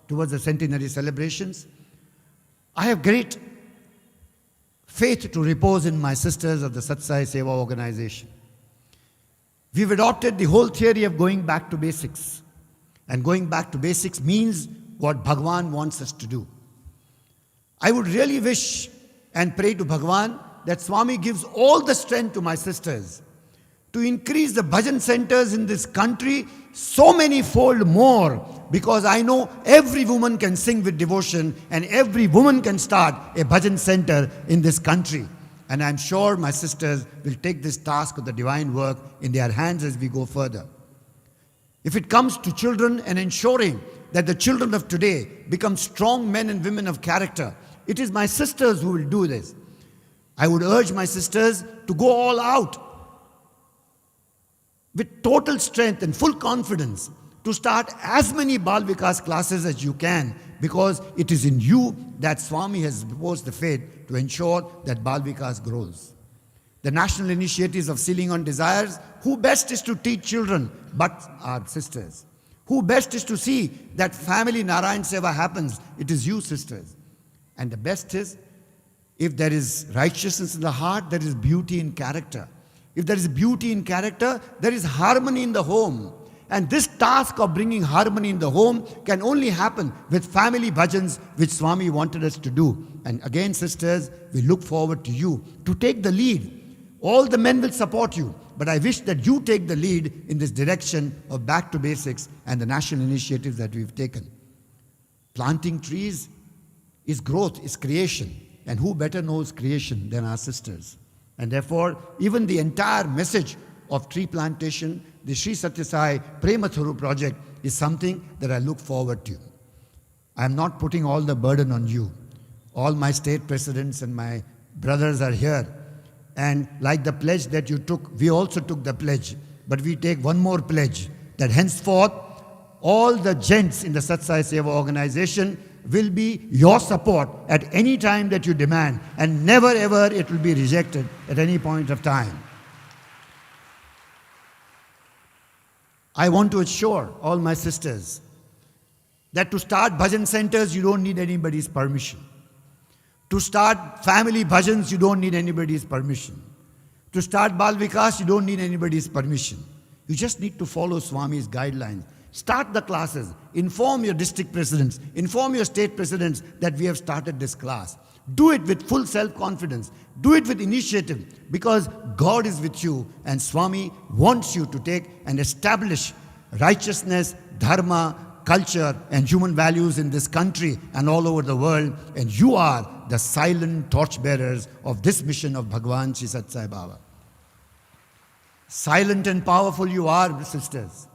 towards the centenary celebrations, I have great faith to repose in my sisters of the Satsai Seva organization. We've adopted the whole theory of going back to basics. And going back to basics means what Bhagwan wants us to do. I would really wish and pray to Bhagwan that Swami gives all the strength to my sisters to increase the bhajan centers in this country so many fold more, because I know every woman can sing with devotion and every woman can start a bhajan center in this country. And I'm sure my sisters will take this task of the divine work in their hands as we go further. If it comes to children and ensuring that the children of today become strong men and women of character, it is my sisters who will do this. I would urge my sisters to go all out with total strength and full confidence to start as many Bal Vikas classes as you can, because it is in you that Swami has proposed the faith to ensure that Bal Vikas grows. The national initiatives of sealing on desires, who best is to teach children but our sisters? Who best is to see that family Narayan Seva happens? It is you, sisters. And the best is, if there is righteousness in the heart, there is beauty in character. If there is beauty in character, there is harmony in the home. And this task of bringing harmony in the home can only happen with family bhajans, which Swami wanted us to do. And again, sisters, we look forward to you to take the lead. All the men will support you, but I wish that you take the lead in this direction of back to basics and the national initiatives that we've taken. Planting trees is growth, is creation. And who better knows creation than our sisters? And therefore, even the entire message of tree plantation, the Sri Satya Sai Premathuru project, is something that I look forward to. I am not putting all the burden on you. All my state presidents and my brothers are here. And like the pledge that you took, we also took the pledge. But we take one more pledge, that henceforth, all the gents in the Satsai Seva organization will be your support at any time that you demand, and never ever it will be rejected at any point of time. I want to assure all my sisters that to start bhajan centers, you don't need anybody's permission. To start family bhajans, you don't need anybody's permission. To start Bal Vikas, you don't need anybody's permission. You just need to follow Swami's guidelines. Start the classes. Inform your district presidents. Inform your state presidents that we have started this class. Do it with full self-confidence. Do it with initiative, because God is with you and Swami wants you to take and establish righteousness, dharma, culture and human values in this country and all over the world. And you are the silent torchbearers of this mission of Bhagwan Shri Sat Sai Baba. Silent and powerful you are, sisters.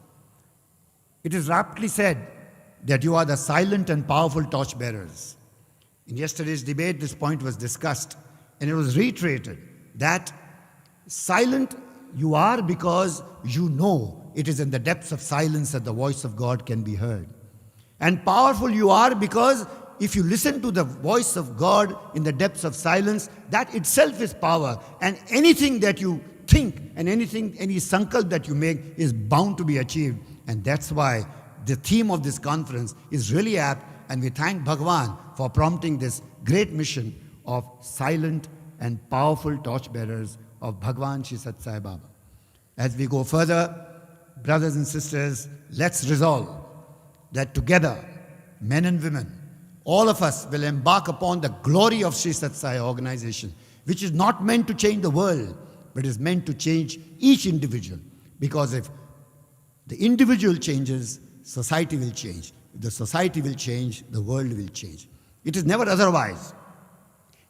It is raptly said that you are the silent and powerful torchbearers. In yesterday's debate, this point was discussed, and it was reiterated that silent you are because you know it is in the depths of silence that the voice of God can be heard. And powerful you are because if you listen to the voice of God in the depths of silence, that itself is power. And anything that you think and anything, any sankalp that you make is bound to be achieved. And that's why the theme of this conference is really apt, and we thank Bhagavan for prompting this great mission of silent and powerful torchbearers of Bhagavan Shri Sathya Sai Baba. As we go further, brothers and sisters, let's resolve that together, men and women, all of us will embark upon the glory of Shri Sathya Sai organization, which is not meant to change the world, but is meant to change each individual. Because if the individual changes, society will change. If the society will change, the world will change. It is never otherwise.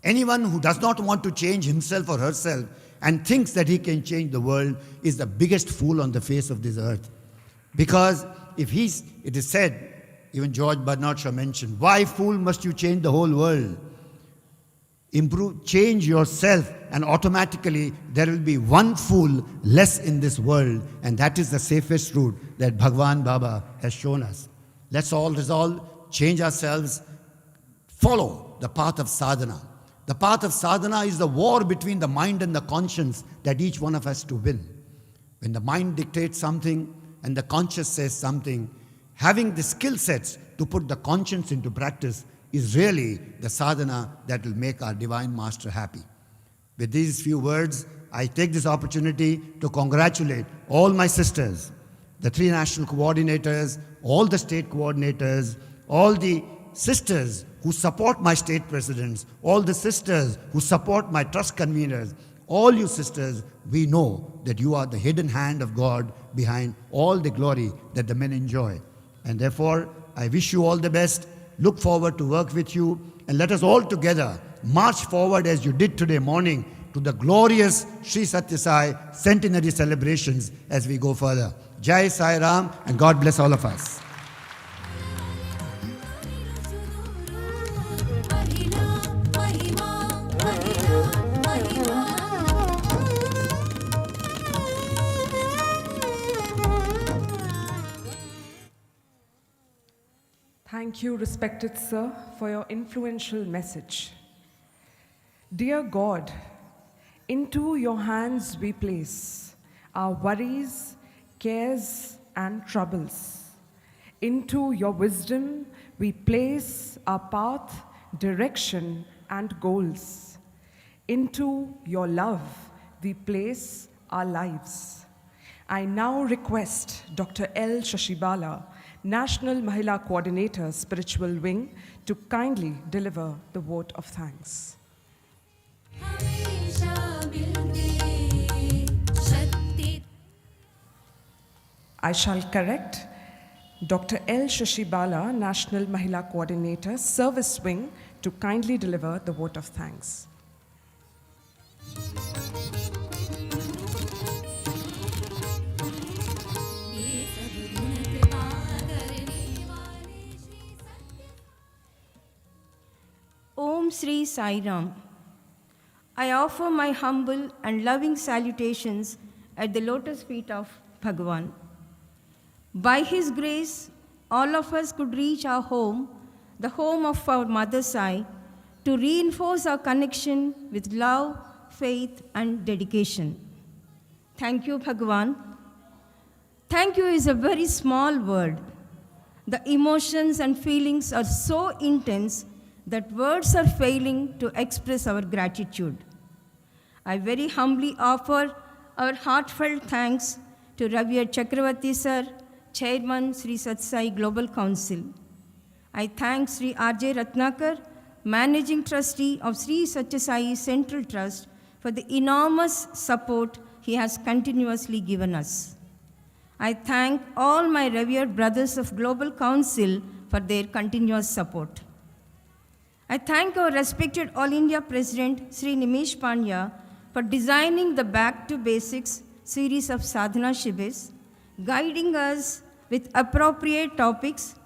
Anyone who does not want to change himself or herself and thinks that he can change the world is the biggest fool on the face of this earth. Because it is said, even George Bernard Shaw mentioned, why fool must you change the whole world? Change yourself, and automatically there will be one fool less in this world, and that is the safest route that Bhagavan Baba has shown us. Let's all resolve, change ourselves, follow the path of sadhana. The path of sadhana is the war between the mind and the conscience that each one of us to win. When the mind dictates something and the conscience says something, having the skill sets to put the conscience into practice is really the sadhana that will make our Divine Master happy. With these few words, I take this opportunity to congratulate all my sisters, the 3 national coordinators, all the state coordinators, all the sisters who support my state presidents, all the sisters who support my trust conveners. All you sisters, we know that you are the hidden hand of God behind all the glory that the men enjoy. And therefore, I wish you all the best. Look forward to work with you, and let us all together march forward as you did today morning to the glorious Sri Sathya Sai centenary celebrations as we go further. Jai Sai Ram, and God bless all of us. Thank you, respected sir, for your influential message. Dear God, into your hands we place our worries, cares, and troubles. Into your wisdom we place our path, direction, and goals. Into your love we place our lives. I now request Dr. L. Shashibala, National Mahila Coordinator, Spiritual Wing, to kindly deliver the vote of thanks. I shall correct Dr. L. Shashibala, National Mahila Coordinator, Service Wing, to kindly deliver the vote of thanks. Om Sri Sai Ram. I offer my humble and loving salutations at the lotus feet of Bhagavan. By His grace, all of us could reach our home, the home of our Mother Sai, to reinforce our connection with love, faith, and dedication. Thank you, Bhagavan. Thank you is a very small word. The emotions and feelings are so intense that words are failing to express our gratitude. I very humbly offer our heartfelt thanks to Ravi Chakravarti Sir, Chairman Sri Sathya Sai Global Council. I thank Sri R.J. Ratnakar, Managing Trustee of Sri Sathya Sai Central Trust, for the enormous support he has continuously given us. I thank all my revered brothers of Global Council for their continuous support. I thank our respected All India President, Sri Nimish Pandya, for designing the Back to Basics series of Sadhana Shibirs, guiding us with appropriate topics,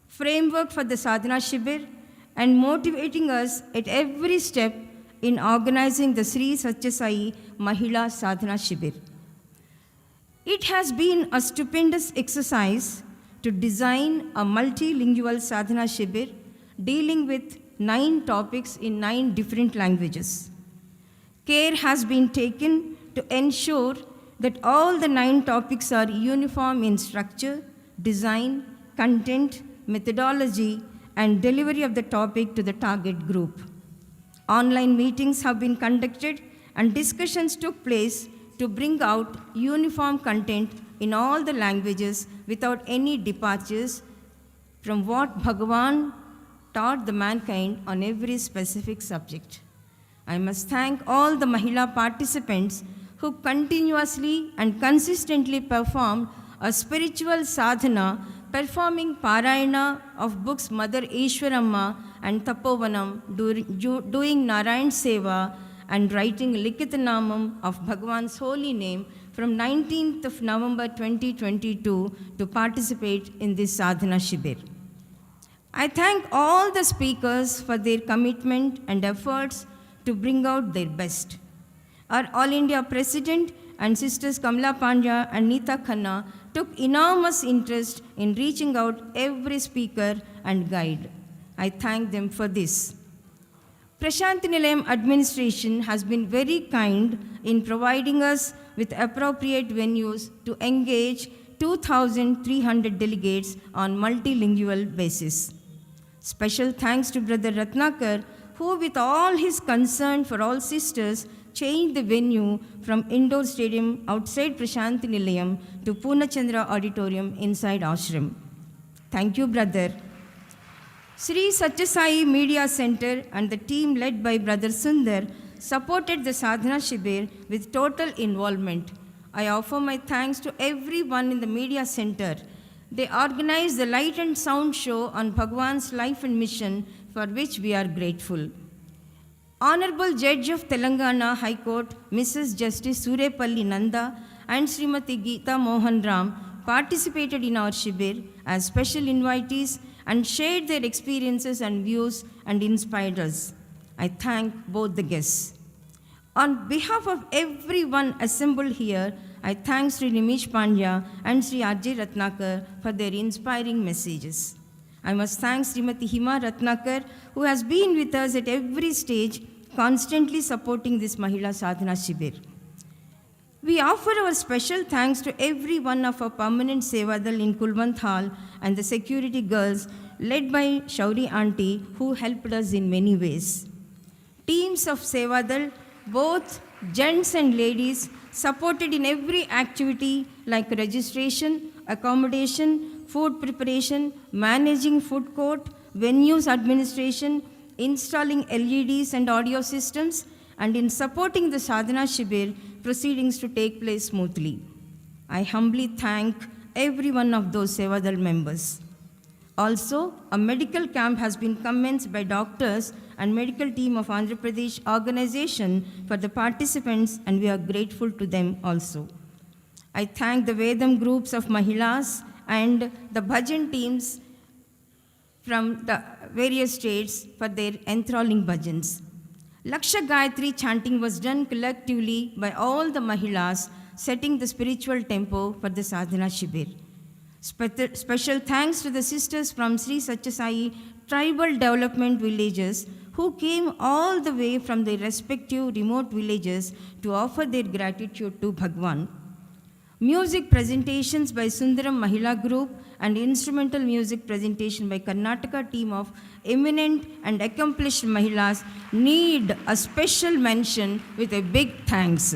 framework for the Sadhana Shibir, and motivating us at every step in organizing the Sri Sathya Sai Mahila Sadhana Shibir. It has been a stupendous exercise to design a multilingual Sadhana Shibir dealing with 9 topics in 9 different languages. Care has been taken to ensure that all the 9 topics are uniform in structure, design, content, methodology, and delivery of the topic to the target group. Online meetings have been conducted and discussions took place to bring out uniform content in all the languages without any departures from what Bhagavan taught the mankind on every specific subject. I must thank all the Mahila participants who continuously and consistently performed a spiritual sadhana, performing Parayana of books Mother Ishwaramma and Tapovanam, doing Narayan Seva and writing Likitanamam of Bhagavan's holy name from 19th of November 2022 to participate in this sadhana shibir. I thank all the speakers for their commitment and efforts to bring out their best. Our All India President and Sisters Kamla Pandya and Neeta Khanna took enormous interest in reaching out every speaker and guide. I thank them for this. Prasanthi Nilayam administration has been very kind in providing us with appropriate venues to engage 2,300 delegates on multilingual basis. Special thanks to Brother Ratnakar, who with all his concern for all sisters changed the venue from indoor stadium outside Prasanthi Nilayam to Purnachandra Auditorium inside Ashram. Thank you, brother. Sri Sathya Sai Media Center and the team led by Brother Sundar supported the Sadhana Shibir with total involvement. I offer my thanks to everyone in the media center. They organized the light and sound show on Bhagwan's life and mission, for which we are grateful. Honorable Judge of Telangana High Court, Mrs. Justice Surepalli Nanda and Srimati Geeta Mohan Ram participated in our Shibir as special invitees and shared their experiences and views and inspired us. I thank both the guests. On behalf of everyone assembled here, I thank Sri Nimish Pandya and Sri R.J. Ratnakar for their inspiring messages. I must thank Srimati Hima Ratnakar, who has been with us at every stage, constantly supporting this Mahila Sadhana Shibir. We offer our special thanks to every one of our permanent Sevadal in Kulwant Hall and the security girls led by Shauri Auntie, who helped us in many ways. Teams of Sevadal, both gents and ladies, supported in every activity like registration, accommodation, food preparation, managing food court, venues administration, installing LEDs and audio systems, and in supporting the Sadhana Shibir proceedings to take place smoothly. I humbly thank every one of those Sevadal members. Also, a medical camp has been commenced by doctors and medical team of Andhra Pradesh organization for the participants, and we are grateful to them also. I thank the Vedam groups of Mahilas and the Bhajan teams from the various states for their enthralling bhajans. Laksha Gayatri chanting was done collectively by all the Mahilas, setting the spiritual tempo for the Sadhana Shibir. Special thanks to the sisters from Sri Sathya Sai tribal development villages who came all the way from their respective remote villages to offer their gratitude to Bhagwan. Music presentations by Sundaram Mahila Group and instrumental music presentation by Karnataka team of eminent and accomplished Mahilas need a special mention with a big thanks.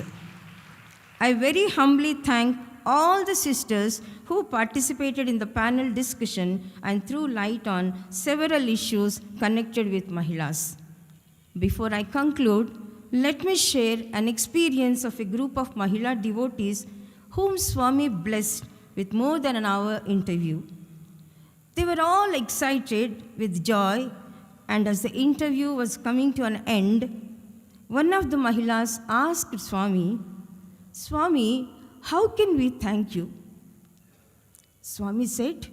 I very humbly thank all the sisters who participated in the panel discussion and threw light on several issues connected with Mahilas. Before I conclude, let me share an experience of a group of Mahila devotees whom Swami blessed with more than an hour interview. They were all excited with joy, and as the interview was coming to an end, one of the Mahilas asked Swami, "Swami, how can we thank you?" Swami said,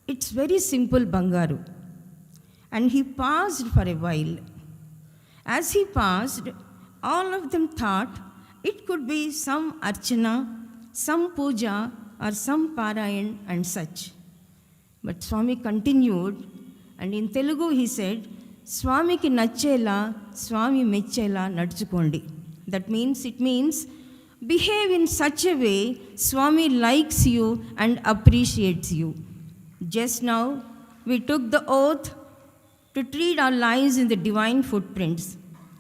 "It's very simple, Bangaru." And he paused for a while. As he paused, all of them thought it could be some archana, some puja, or some parayan and such. But Swami continued, and in Telugu he said, "Swamiki nachela, Swami mechela nadchukondi." That means, it means, behave in such a way Swami likes you and appreciates you. Just now, we took the oath to treat our lives in the divine footprints.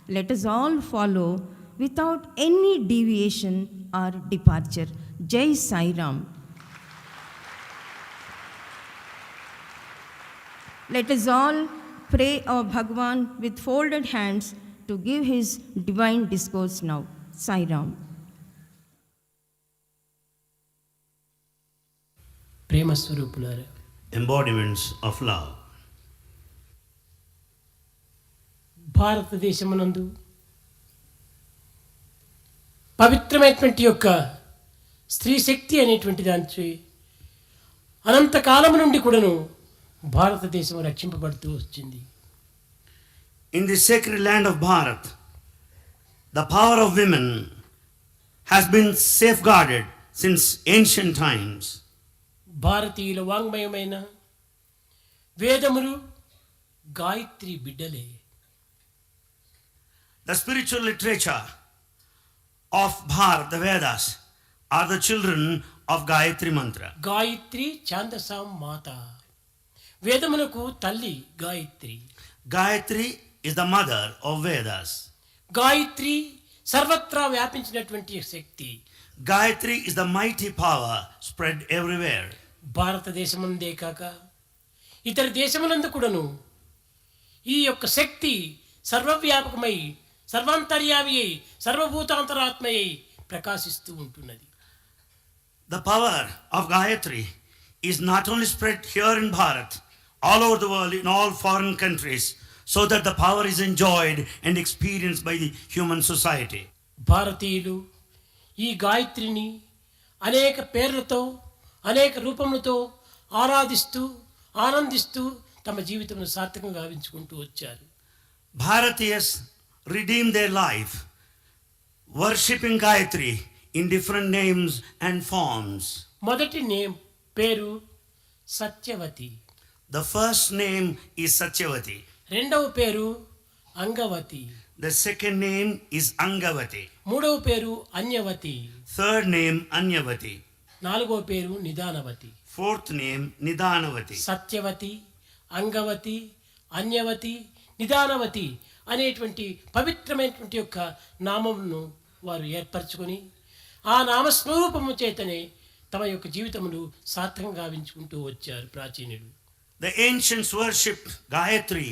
Let us all follow without any deviation or departure. Jai Sai Ram. Let us all pray our Bhagavan with folded hands to give his divine discourse now. Sai Ram. ప్రేమ స్వరూపులారా, embodiments of love. భారతదేశమునందు పవిత్రమైనటువంటి యొక్క స్త్రీ శక్తి అనేటువంటి దానికి అనంతకాలము నుండి కూడాను భారతదేశం రక్షింపబడుతూ వచ్చింది. In the sacred land of Bharat, the power of women has been safeguarded since ancient times. భారతీయుల వాంగ్మయమైన వేదములు గాయత్రి బిడ్డలే. The spiritual literature of Bharat, the Vedas, are the children of Gayatri mantra. Gayatri ఛాందసాం మాత. వేదములకు తల్లి Gayatri. Gayatri is the mother of Vedas. Gayatri సర్వత్రా వ్యాపించినటువంటి శక్తి. Gayatri is the mighty power spread everywhere. భారతదేశముందే కాక ఇతర దేశములందు కూడాను ఈ యొక్క శక్తి సర్వవ్యాపకమై సర్వాంతర్యామి అయి సర్వభూతాంతరాత్మయై ప్రకాశిస్తూ ఉంటున్నది. The power of Gayatri is not only spread here in Bharat, all over the world, in all foreign countries, so that the power is enjoyed and experienced by the human society. భారతీయులు ఈ గాయత్రిని అనేక పేర్లతో అనేక రూపములతో ఆరాధిస్తూ ఆనందిస్తూ తమ జీవితంలో సార్థకంగా గావించుకుంటూ వచ్చారు. Bharatiyas redeem their life worshipping Gayatri in different names and forms. మొదటి పేరు Satyavathi. The first name is Satyavati. రెండవ పేరు Angavati. The second name is Angavati. మూడవ పేరు అన్యవతి. Third name Anyavati. నాలుగవ పేరు నిదానవతి. Fourth name Nidanavati. Satyavathi, Angavati, అన్యవతి, నిదానవతి అనేటువంటి పవిత్రమైనటువంటి యొక్క నామమును వారు ఏర్పరచుకొని ఆ నామస్వరూపము చేతనే తమ యొక్క జీవితమును సార్థకంగా గావించుకుంటూ వచ్చారు ప్రాచీనులు. The ancients worshipped Gayatri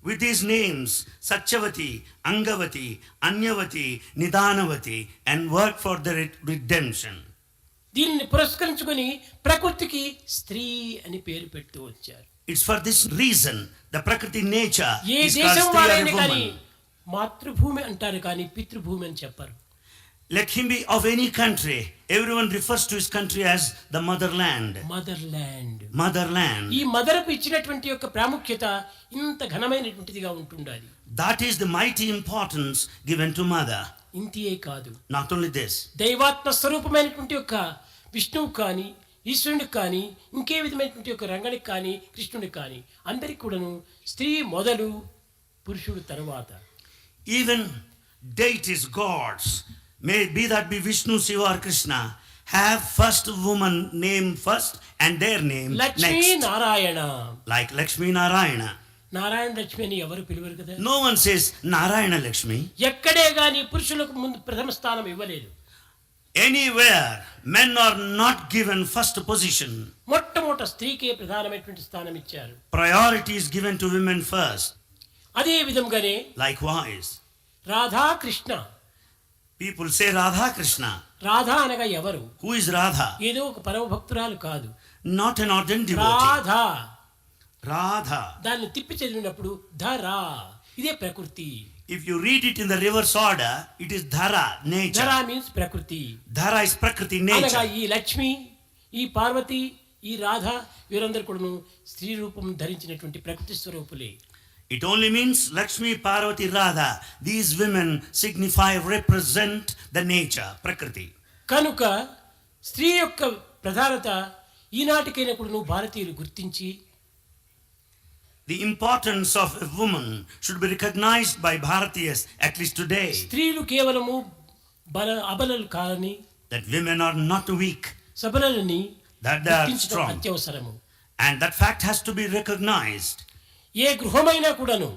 with these names Satyavati, Angavati, Anyavati, Nidanavati and worked for their redemption. దీనిని పురస్కరించుకొని ప్రకృతికి స్త్రీ అని పేరు పెడుతూ వచ్చారు. It's for this reason the Prakriti nature A is దేశం called వారైనా Striyari కానీ woman. మాతృభూమి అంటారు కానీ పితృభూమి అని చెప్పరు. Let him be of any country, everyone refers to his country as the motherland. Motherland. Motherland. ఈ మదర్కు ఇచ్చినటువంటి యొక్క ప్రాముఖ్యత ఇంత ఘనమైనటువంటిదిగా ఉంటుండాలి. That is the mighty importance given to mother. ఇంతియే కాదు, Not only this, దైవాత్మ స్వరూపమైనటువంటి యొక్క విష్ణువు కానీ ఈశ్వరునికి కానీ ఇంకే విధమైనటువంటి యొక్క రంగనికి కానీ కృష్ణునికి కానీ అందరికి కూడాను స్త్రీ మొదలు పురుషుడు తరువాత. even deities, gods, may be that be Vishnu, Shiva or Krishna, have first woman name first and their name Lakshmi next. Narayana. Like Lakshmi Narayana. Narayana Lakshmi అని ఎవరు పిలువరు కదా. No one says Narayana Lakshmi. ఎక్కడే గాని పురుషులకు ముందు ప్రథమ స్థానం ఇవ్వలేదు. Anywhere men are not given first position. మొట్టమొదట స్త్రీకే ప్రధానమైనటువంటి స్థానం ఇచ్చారు. Priority is given to women first. అదే విధంగానే Likewise, Radha Krishna. people say Radha Krishna. Radha అనగా ఎవరు? Who is Radha? ఏదో ఒక పరమ భక్తురాలు కాదు. Not an ordinary devotee. Radha. Radha. దాన్ని తిప్పి చదివినప్పుడు ధరా, ఇదే ప్రకృతి. If you read it in the reverse order, it is Dhara, nature. Dhara means prakriti. Dhara is Prakriti, అనగా nature. ఈ లక్ష్మి, ఈ పార్వతి, ఈ రాధ వీరందరూ కూడాను స్త్రీ రూపం ధరించినటువంటి ప్రకృతి స్వరూపులే. It only means Lakshmi, Parvati, Radha. These women signify, represent the nature, Prakriti. కనుక స్త్రీ యొక్క ప్రధానత ఈనాటికైనా కూడాను భారతీయులు గుర్తించి The importance of a woman should be recognized by Bharatiyas, at least today. స్త్రీలు కేవలము అబలలు కాని, that women are not weak, సబలలని that they are గుర్తించడం strong. అత్యవసరము. And that fact has to be recognized. ఏ గృహమైనా కూడాను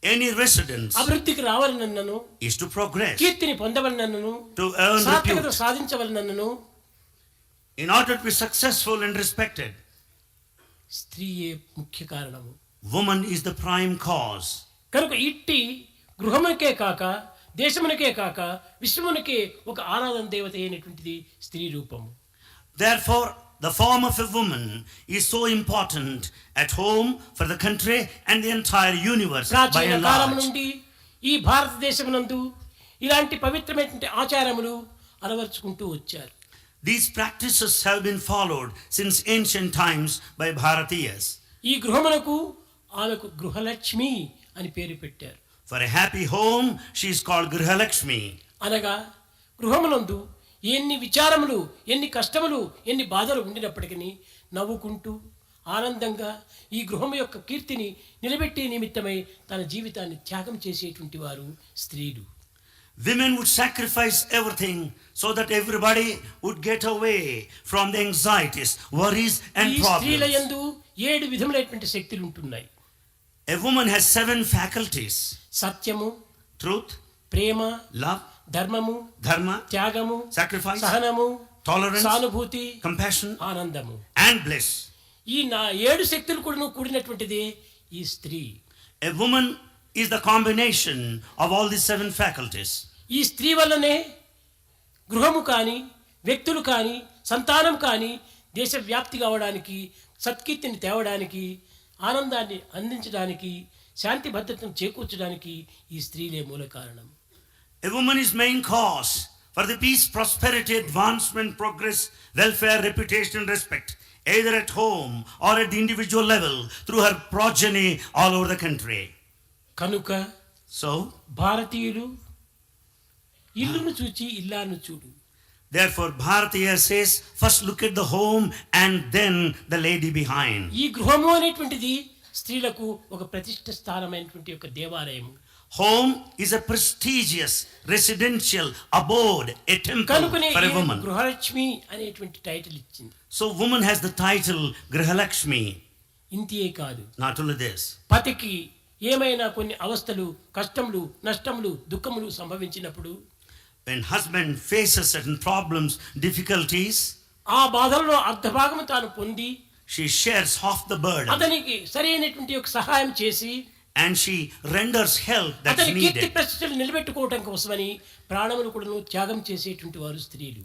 Any residence అభివృద్ధికి రావాలనన్నను, is to progress, కీర్తిని పొందవలనను, to earn సార్థకత repute, సాధించవలనను in order to be successful and respected. స్త్రీయే ముఖ్య కారణము. Woman is the prime cause. కనుక ఇట్టి గృహమునకే కాక, దేశమునకే కాక, విశ్వమునకే ఒక ఆరాధన దేవత అయినటువంటిది స్త్రీ రూపము. Therefore, the form of a woman is so important at home, for the country, and the entire universe by ప్రాచీన and కాలం large. నుండి ఈ భారతదేశమునందు ఇలాంటి పవిత్రమైనటువంటి ఆచారములు అలవర్చుకుంటూ వచ్చారు. These practices have been followed since ancient times by Bharatiyas. ఈ గృహమునకు ఆమెకు గృహలక్ష్మి అని పేరు పెట్టారు. For a happy home, she is called Grihalakshmi. అనగా గృహమునందు ఎన్ని విచారములు, ఎన్ని కష్టములు, ఎన్ని బాధలు ఉండినప్పటికీ నవ్వుకుంటూ ఆనందంగా ఈ గృహం యొక్క కీర్తిని నిలబెట్టే నిమిత్తమై తన జీవితాన్ని త్యాగం చేసేటువంటి వారు స్త్రీలు. Women would sacrifice everything so that everybody would get away from the anxieties, worries and ఈ స్త్రీల problems. యందు 7 విధములైనటువంటి శక్తులు ఉంటున్నాయి. A woman has 7 faculties: సత్యము, truth, ప్రేమ, love, ధర్మము, dharma, త్యాగము, sacrifice, సహనము, tolerance, సానుభూతి, compassion ఆనందము. and bliss. ఈ 7 శక్తులు కూడా కూడినటువంటిదే ఈ స్త్రీ. A woman is the combination of all these 7 faculties. ఈ స్త్రీ వల్లనే గృహము కానీ, వ్యక్తులు కానీ, సంతానం కానీ దేశవ్యాప్తి కావడానికి, సత్కీర్తిని తేవడానికి, ఆనందాన్ని అందించడానికి, శాంతి భద్రతను చేకూర్చడానికి ఈ స్త్రీలే మూల కారణం. A woman is main cause for the peace, prosperity, advancement, progress, welfare, reputation and respect, either at home or at the individual level, through her progeny all over the country. కనుక So, భారతీయులు ఇల్లును చూచి ఇల్లాను చూడు. therefore, Bharatiya says, first look at the home and then the lady behind. ఈ గృహము అనేటువంటిది స్త్రీలకు ఒక ప్రతిష్ఠ స్థానమైనటువంటి ఒక దేవాలయము. Home is a prestigious residential abode, a temple కనుకనే for a woman. గృహలక్ష్మి అనేటువంటి టైటిల్ ఇచ్చింది. So, woman has the title Grihalakshmi. ఇంతే కాదు, Not only this, పతికి ఏమైనా కొన్ని అవస్థలు, కష్టములు, నష్టములు, దుఃఖములు సంభవించినప్పుడు when husband faces certain problems, difficulties, ఆ బాధల్లో అర్ధభాగము తాను పొంది she shares half the burden అతనికి సరైనటువంటి ఒక సహాయం చేసి and she renders help that's అతని కీర్తి needed. ప్రతిష్టలు నిలబెట్టుకోవటం కోసమని ప్రాణములు కూడా త్యాగం చేసేటువంటి వారు స్త్రీలు.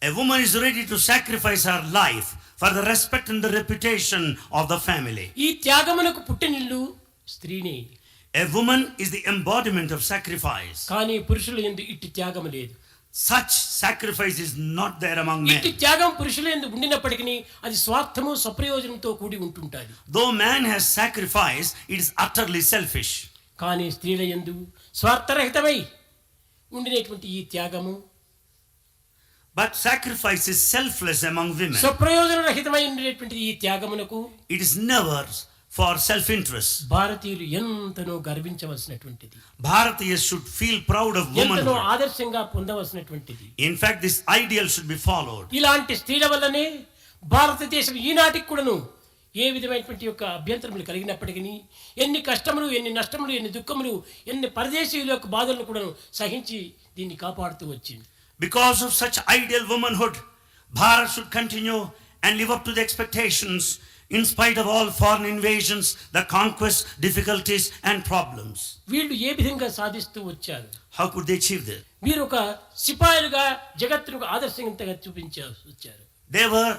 A woman is ready to sacrifice her life for the respect and the reputation of the family. ఈ త్యాగమునకు పుట్టినిల్లు స్త్రీనే. A woman is the embodiment of sacrifice. కానీ పురుషుల యందు ఇట్టి త్యాగం లేదు. Such sacrifice is not there among ఇట్టి men. త్యాగం పురుషుల యందు ఉండినప్పటికీ అది స్వార్థము, స్వప్రయోజనంతో కూడి ఉంటుంటుంది. Though man has sacrifice, it is utterly selfish. కానీ స్త్రీల యందు స్వార్థరహితమై ఉండినటువంటి ఈ త్యాగము But sacrifice is selfless among women. స్వప్రయోజన రహితమై ఉండినటువంటి ఈ త్యాగమునకు It is never for self-interest. భారతీయులు ఎంతనో గర్వించవలసినటువంటిది, Bharatiyas should feel proud of ఎంతనో womanhood. ఆదర్శంగా పొందవలసినటువంటిది. In fact, this ideal should be followed. ఇలాంటి స్త్రీల వల్లనే భారతదేశం ఈనాటికి కూడాను ఏ విధమైనటువంటి యొక్క అభ్యంతరములు కలిగినప్పటికీ, ఎన్ని కష్టములు, ఎన్ని నష్టములు, ఎన్ని దుఃఖములు, ఎన్ని పరదేశీయుల యొక్క బాధలను కూడాను సహించి దీన్ని కాపాడుతూ వచ్చింది. Because of such ideal womanhood, Bharat should continue and live up to the expectations in spite of all foreign invasions, the conquests, difficulties and problems. వీళ్ళు ఏ విధంగా సాధిస్తూ వచ్చారు? How could they achieve this? వీరు ఒక సిపాయిలుగా జగత్తుకు ఆదర్శంగా చూపించారు వచ్చారు. They were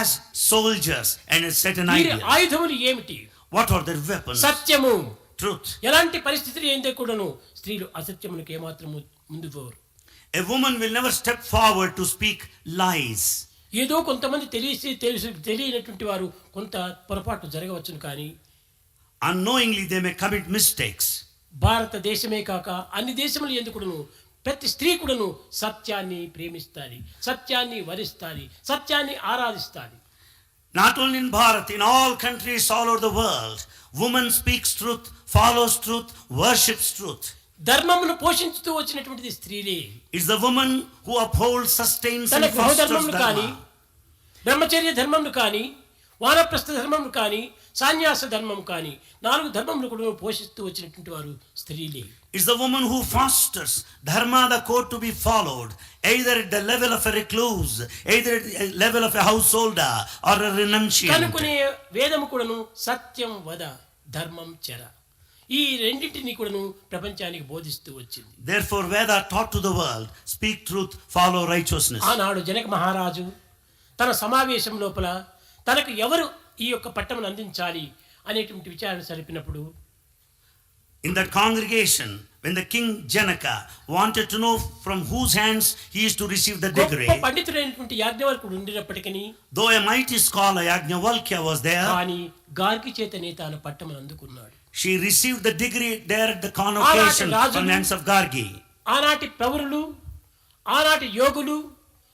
as soldiers and a certain వీరి ideal. ఆయుధములు ఏమిటి? What are their weapons? సత్యము. Truth. ఎలాంటి పరిస్థితులు ఏందో కూడాను స్త్రీలు అసత్యములకు ఏమాత్రము ముందు పోరు. A woman will never step forward to speak lies. ఏదో కొంతమంది తెలియనటువంటి వారు కొంత పొరపాటు జరగవచ్చును, కానీ Unknowingly they may commit mistakes. భారతదేశమే కాక అన్ని దేశములు ఎందుకును ప్రతి స్త్రీ కూడాను సత్యాన్ని ప్రేమిస్తాది, సత్యాన్ని వరిస్తాది, సత్యాన్ని ఆరాధిస్తాది. Not only in Bharat, in all countries all over the world, woman speaks truth, follows truth, worships truth. ధర్మమును పోషించుతూ వచ్చినటువంటిది స్త్రీలే. It's the woman who upholds, sustains తన and గృహ fosters ధర్మమును కానీ, dharma. బ్రహ్మచర్య ధర్మమును కానీ, వానప్రస్థ ధర్మమును కానీ, సన్యాస ధర్మం కానీ 4 ధర్మములు కూడా పోషిస్తూ వచ్చినటువంటి వారు స్త్రీలే. It's the woman who fosters dharma, the code to be followed, either at the level of a recluse, either at the level of a householder or a renunciant. కనుకునే వేదము కూడాను సత్యం వద ధర్మం చర, ఈ రెండింటిని కూడాను ప్రపంచానికి బోధిస్తూ వచ్చింది. Therefore Veda taught to the world, speak truth, follow righteousness. ఆనాడు జనక మహారాజు తన సమావేశం లోపల తనకు ఎవరు ఈ యొక్క పట్టమును అందించాలి అనేటువంటి విచారణ జరిపినప్పుడు, In that congregation, when the king Janaka wanted to know from whose hands he is to receive the degree, గొప్ప పండితుడైనటువంటి యాజ్ఞవల్కుడు ఉండినప్పటికీ, though a mighty scholar Yajnavalkya was there, కానీ గార్గి చేతనే తాను పట్టమును అందుకున్నాడు. she received the degree there at the convocation from the hands of Gargi. ఆనాటి ప్రవరులు, ఆనాటి యోగులు,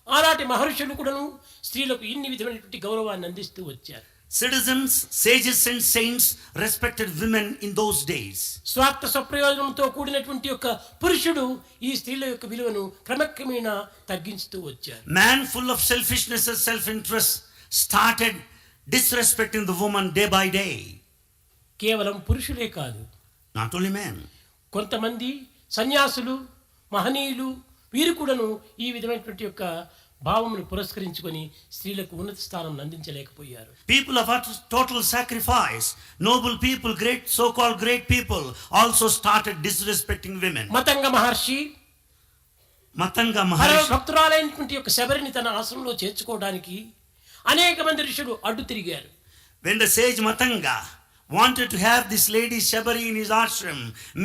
ఆనాటి మహర్షులు కూడాను స్త్రీలకు ఇన్ని విధమైనటువంటి గౌరవాన్ని అందిస్తూ వచ్చారు. Citizens, sages and saints respected women in those days. స్వార్థ స్వప్రయోజనంతో కూడినటువంటి యొక్క పురుషుడు ఈ స్త్రీల యొక్క విలువను క్రమక్రమేణా తగ్గించుతూ వచ్చారు. Man full of selfishness and self-interest started disrespecting the woman day by day. కేవలం పురుషులే కాదు, Not only men. కొంతమంది సన్యాసులు, మహనీయులు వీరు కూడాను ఈ విధమైనటువంటి యొక్క భావమును పురస్కరించుకొని స్త్రీలకు ఉన్నత స్థానం అందించలేకపోయారు. People of total sacrifice, noble people, great so-called great people also started disrespecting women. Matanga మహర్షి భక్తురాలైనటువంటి యొక్క శబరిని తన ఆశ్రమంలో చేర్చుకోవడానికి అనేక మంది ఋషులు అడ్డు తిరిగారు. When the sage Matanga wanted to have this lady Shabari in his ashram,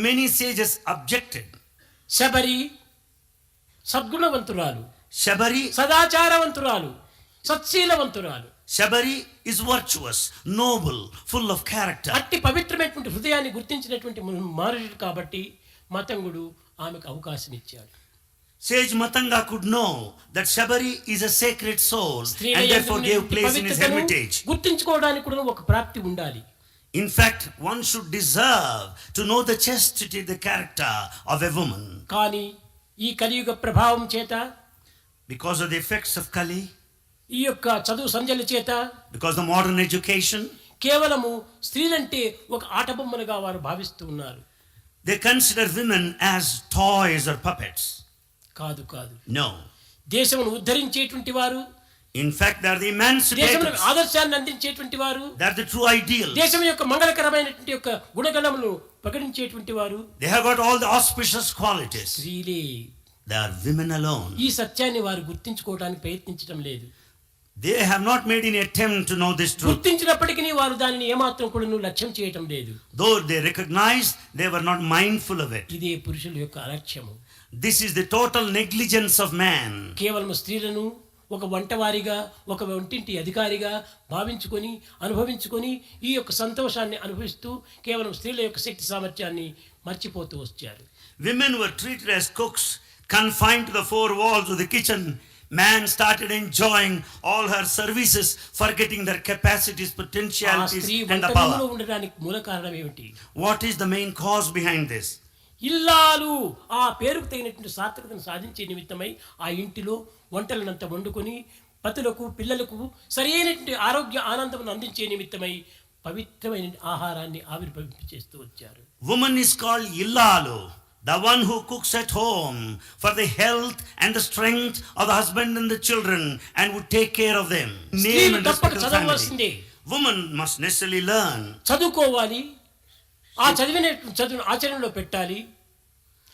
many sages objected. Sabari సద్గుణవంతురాలు, Shabari, సదాచారవంతురాలు, సత్శీలవంతురాలు. Shabari is virtuous, noble, full of character. అట్టి పవిత్రమైనటువంటి హృదయాన్ని గుర్తించినటువంటి మహర్షుడు కాబట్టి మతంగుడు ఆమెకు అవకాశం ఇచ్చాడు. Sage Matanga could know that Shabari is a sacred soul and therefore gave place in his hermitage. గుర్తించుకోవడానికి కూడా ఒక ప్రాప్తి ఉండాలి. In fact, one should deserve to know the chastity, the character of a woman. కానీ ఈ కలియుగ ప్రభావం చేత, Because of the effects of Kali, ఈ యొక్క చదువు సంధ్యల చేత, because of the modern education, కేవలము స్త్రీలంటే ఒక ఆటబొమ్మలుగా వారు భావిస్తూ ఉన్నారు. they consider women as toys or puppets. కాదు కాదు, No. దేశమును ఉద్ధరించేటువంటి వారు, In fact, they are the emancipators. దేశములకు ఆదర్శాన్ని అందించేటువంటి వారు, They are the true ideals. దేశం యొక్క మంగళకరమైనటువంటి యొక్క గుణగణములు ప్రకటించేటువంటి వారు They have got all the auspicious qualities. స్త్రీలే. They are women alone. ఈ సత్యాన్ని వారు గుర్తించుకోవడానికి ప్రయత్నించడం లేదు. They have not made any attempt to know this truth. గుర్తించినప్పటికీ వారు దానిని ఏమాత్రం కూడా లక్ష్యం చేయటం లేదు. Though they recognized, they were not mindful of it. ఇదే పురుషుల యొక్క అలక్ష్యము. This is the total negligence of man. కేవలం స్త్రీలను ఒక వంటవారిగా, ఒక వంటింటి అధికారిగా భావించుకొని అనుభవించుకొని ఈ యొక్క సంతోషాన్ని అనుభవిస్తూ కేవలం స్త్రీల యొక్క శక్తి సామర్థ్యాన్ని మర్చిపోతూ వచ్చారు. Women were treated as cooks, confined to the four walls of the kitchen. Man started enjoying all her services, forgetting their capacities, potentialities and the power. ఉండడానికి మూల కారణం ఏమిటి? What is the main cause behind this? ఇల్లాలు ఆ పేరుకు తగినటువంటి సార్థకతను సాధించే నిమిత్తమై ఆ ఇంటిలో వంటలనంత వండుకొని పతులకు, పిల్లలకు సరైనటువంటి ఆరోగ్య ఆనందమును అందించే నిమిత్తమై పవిత్రమైన ఆహారాన్ని ఆవిర్భవింపచేస్తూ వచ్చారు. Woman is called Illalu, the one who cooks at home for the health and the strength of the husband and the children and would take care of them. Name and respect of the family. Woman must necessarily learn. చదువుకోవాలి, ఆ చదివిన చదువును ఆచరణలో పెట్టాలి,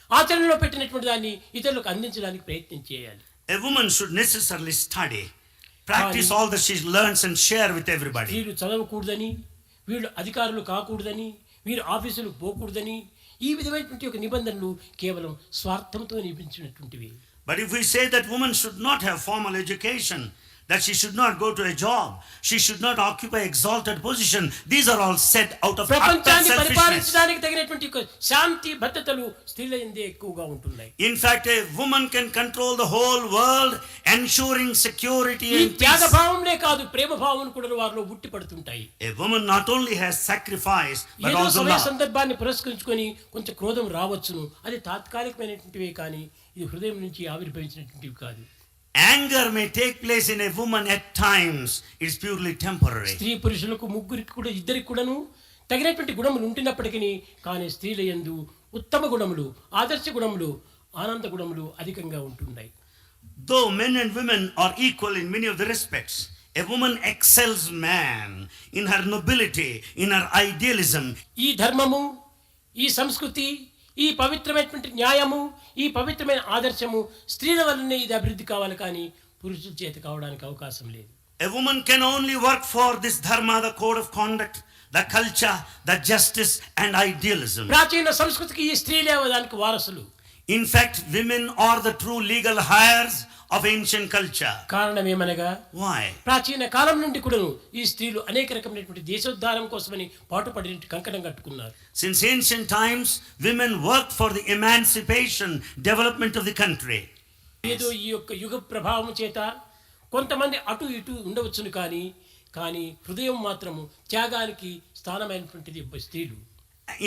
ఆచరణలో పెట్టినటువంటి దాన్ని ఇతరులకు అందించడానికి ప్రయత్నం చేయాలి. A woman should necessarily study, practice all that she learns and share with everybody. వీళ్ళు చదవకూడదని, వీళ్ళు అధికారులు కాకూడదని, వీరు ఆఫీసులకు పోకూడదని ఈ విధమైనటువంటి ఒక నిబంధనలు కేవలం స్వార్థంతో నియమించినటువంటివి. But if we say that women should not have formal education, that she should not go to a job, she should not occupy exalted position. These are all said out of utter ప్రపంచాన్ని selfishness. పరిపాలించడానికి తగినటువంటి ఒక శాంతి భద్రతలు స్త్రీల యందే ఎక్కువగా ఉంటున్నాయి. In fact, a woman can control the whole world, ensuring security ఈ and Tyaga peace. భావంనే కాదు ప్రేమ భావం కూడా వారిలో ఉట్టి పడుతుంటాయి. A woman not only has sacrifice but ఏదో also సమయ love. సందర్భాన్ని పురస్కరించుకొని కొంచెం క్రోధం రావచ్చును, అది తాత్కాలికమైనటువంటివే కానీ ఇది హృదయం నుంచి ఆవిర్భవించినటువంటివి కాదు. Anger may take place in a woman at times. It's purely temporary. స్త్రీ పురుషులకు ముగ్గురికి కూడా ఇద్దరికి కూడాను తగినటువంటి గుణములు ఉంటున్నప్పటికీ కానీ స్త్రీల యందు ఉత్తమ గుణములు, ఆదర్శ గుణములు, ఆనంద గుణములు అధికంగా ఉంటున్నాయి. Though men and women are equal in many of the respects, a woman excels man in her nobility, in her idealism. ఈ ధర్మము, ఈ సంస్కృతి, ఈ పవిత్రమైనటువంటి న్యాయము, ఈ పవిత్రమైన ఆదర్శము స్త్రీల వల్లనే ఇది అభివృద్ధి కావాలి కానీ పురుషుల చేత కావడానికి అవకాశం లేదు. A woman can only work for this dharma, the code of conduct, the culture, the justice and idealism. ప్రాచీన సంస్కృతికి ఈ స్త్రీలే దానికి వారసులు. In fact, women are the true legal heirs of ancient culture. కారణం ఏమనగా Why? ప్రాచీన కాలం నుండి కూడాను ఈ స్త్రీలు అనేక రకమైనటువంటి దేశోద్ధారం కోసమని పాటుపడి కంకణం కట్టుకున్నారు. Since ancient times, women worked for the emancipation, development of the country. ఏదో ఈ యొక్క యుగ ప్రభావం చేత కొంతమంది అటు ఇటు ఉండవచ్చును కానీ హృదయం మాత్రము త్యాగానికి స్థానమైనటువంటిది స్త్రీలు.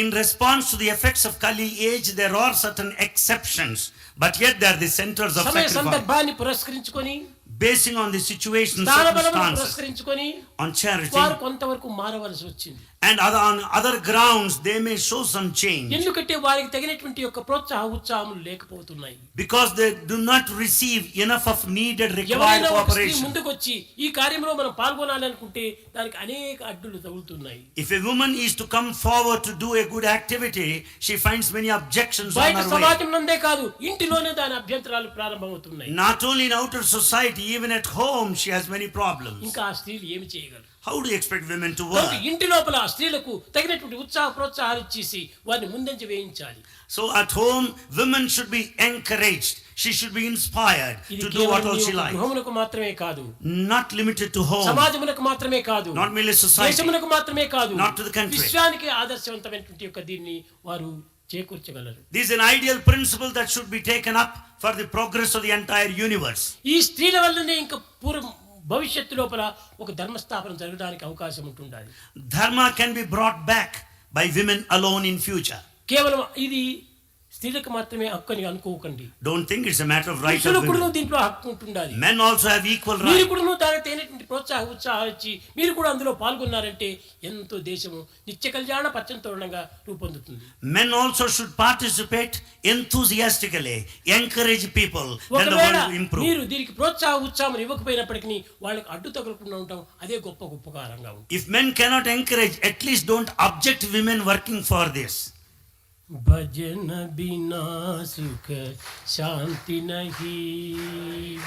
In response to the effects of Kali age, there are certain exceptions, but yet they are the centers of సమయ sacrifice. సందర్భాన్ని పురస్కరించుకొని Basing on the situation, స్థానబలమును circumstances, పురస్కరించుకొని on charity, వారు కొంతవరకు మారవలసి వచ్చింది. and on other grounds, they may show some change. ఎందుకంటే వారికి తగినటువంటి యొక్క ఉత్సాహములు లేకపోతున్నాయి. Because they do not receive enough of needed required ఎవరైనా ఒక స్త్రీ cooperation. ముందుకొచ్చి ఈ కార్యంలో మనం పాల్గొనాలనుకుంటే దానికి అనేక అడ్డులు తగులుతున్నాయి. If a woman is to come forward to do a good activity, she finds many objections on బయట her way. సమాజం నందే కాదు ఇంటిలోనే దాని అభ్యంతరాలు ప్రారంభమవుతున్నాయి. Not only in outer society, even at home, she has many problems. ఇంకా ఆ స్త్రీలు ఏమి చేయగలరు? How do you expect women to work? ఇంటి లోపల ఆ స్త్రీలకు తగినటువంటి ప్రోత్సాహాలు ఇచ్చేసి వారిని ముందంజ వేయించాలి. So at home, women should be encouraged. She should be inspired to do what all she likes. గృహములకు మాత్రమే కాదు, Not limited to home, సమాజములకు మాత్రమే కాదు, not merely society, దేశములకు మాత్రమే కాదు, not to the country. విశ్వానికి ఆదర్శవంతమైనటువంటి యొక్క దీన్ని వారు చేకూర్చగలరు. This is an ideal principle that should be taken up for the progress of the entire universe. ఈ స్త్రీల వల్లనే ఇంకా భవిష్యత్తు లోపల ఒక ధర్మస్థాపన జరగడానికి అవకాశం ఉంటుండాలి. Dharma can be brought back by women alone in future. కేవలం ఇది స్త్రీలకు మాత్రమే హక్కు అని అనుకోకండి. Don't think it's a matter of right of పురుషులకు women. దీంట్లో హక్కు ఉంటుండాలి. Men also have equal మీరు right. కూడా దానికి తగినటువంటి ఉత్సాహాలు ఇచ్చి మీరు కూడా అందులో పాల్గొన్నారంటే ఎంతో దేశము నిత్య కళ్యాణ పచ్చంతోరణంగా రూపొందుతుంది. Men also should participate enthusiastically, encourage people, then the ఒకవేళ world will improve. మీరు దీనికి ఉత్సాహం ఇవ్వకపోయినప్పటికీ వాళ్ళకి అడ్డు తగలకుండా ఉంటాం, అదే గొప్పకారంగా ఉంటుంది. If men cannot encourage, at least don't object women working for this. भजन बिना सुख शांति नहीं,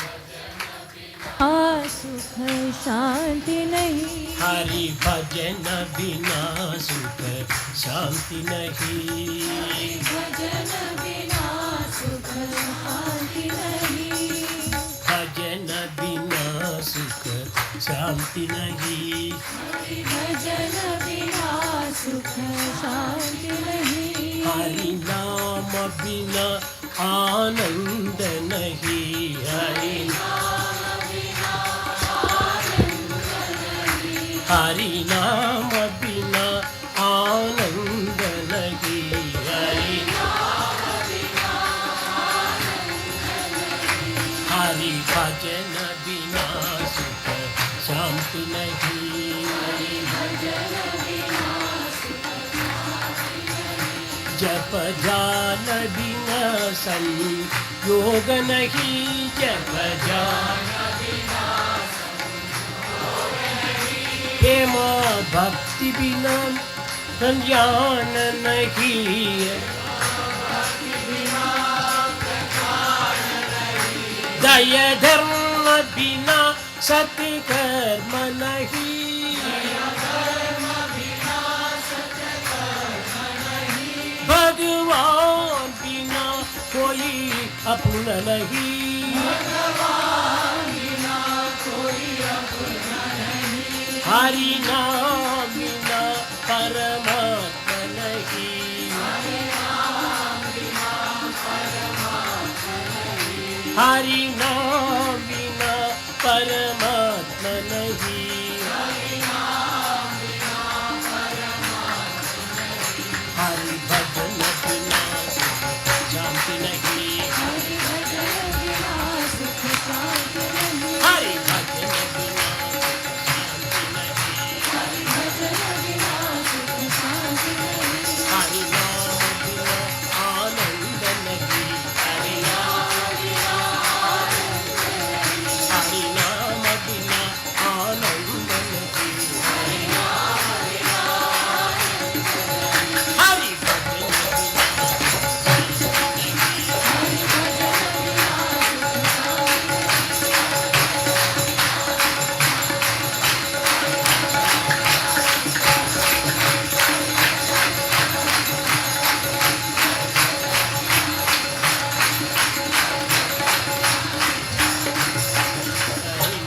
सुख शांति नहीं, हरि भजन बिना सुख शांति नहीं, भजन बिना सुख शांति नहीं, भजन बिना सुख शांति नहीं, भजन बिना सुख शांति नहीं, हरि नाम बिना आनंद नहीं, हरि हरि नाम बिना आनंद नहीं, हरि भजन बिना सुख शांति नहीं, जप जान बिना संयोग नहीं, जप जान प्रेम भक्ति बिना ज्ञान नहीं, दया धर्म बिना सत्कर्म नहीं, भगवान बिना कोई अपना नहीं, भगवान बिना कोई हरि नाम बिना परमात्मा नहीं, हरि नाम बिना परमात्मा नहीं, हरि भजन बिना शांति नहीं, हरि भजन बिना शांति नहीं, हरि नाम बिना आनंद नहीं, हरि नाम बिना आनंद नहीं, हरि भजन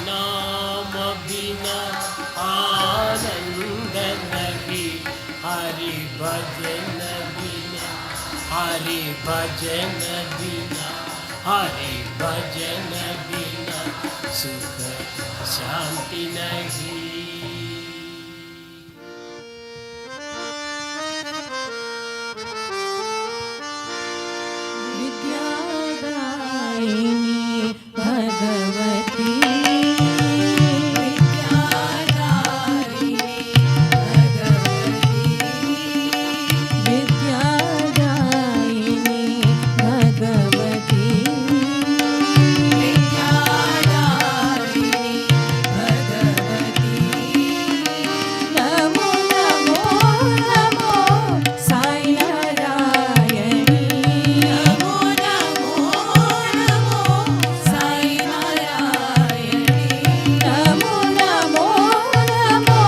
नाम बिना आनंद नहीं, हरि भजन बिना, हरि भजन बिना, हरि भजन बिना सुख शांति नहीं। विद्यादायिनी भगवती, विद्यादायिनी भगवती, विद्यादायिनी भगवती, नमो नमो नमो साई नारायणी, नमो नमो नमो साई नारायणी, नमो नमो नमो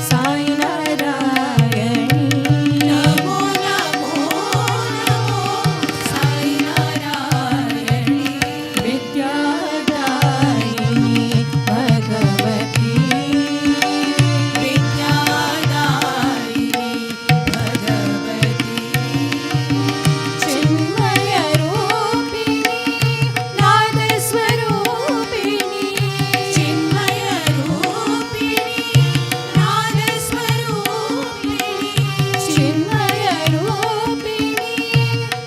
साई नारायणी, नमो नमो नमो साई नारायणी, विद्यादायिनी भगवती, विद्यादायिनी भगवती, चिन्मय रूपिणी नाद स्वरूपिणी, चिन्मय रूपिणी नाद स्वरूपिणी, चिन्मय रूपिणी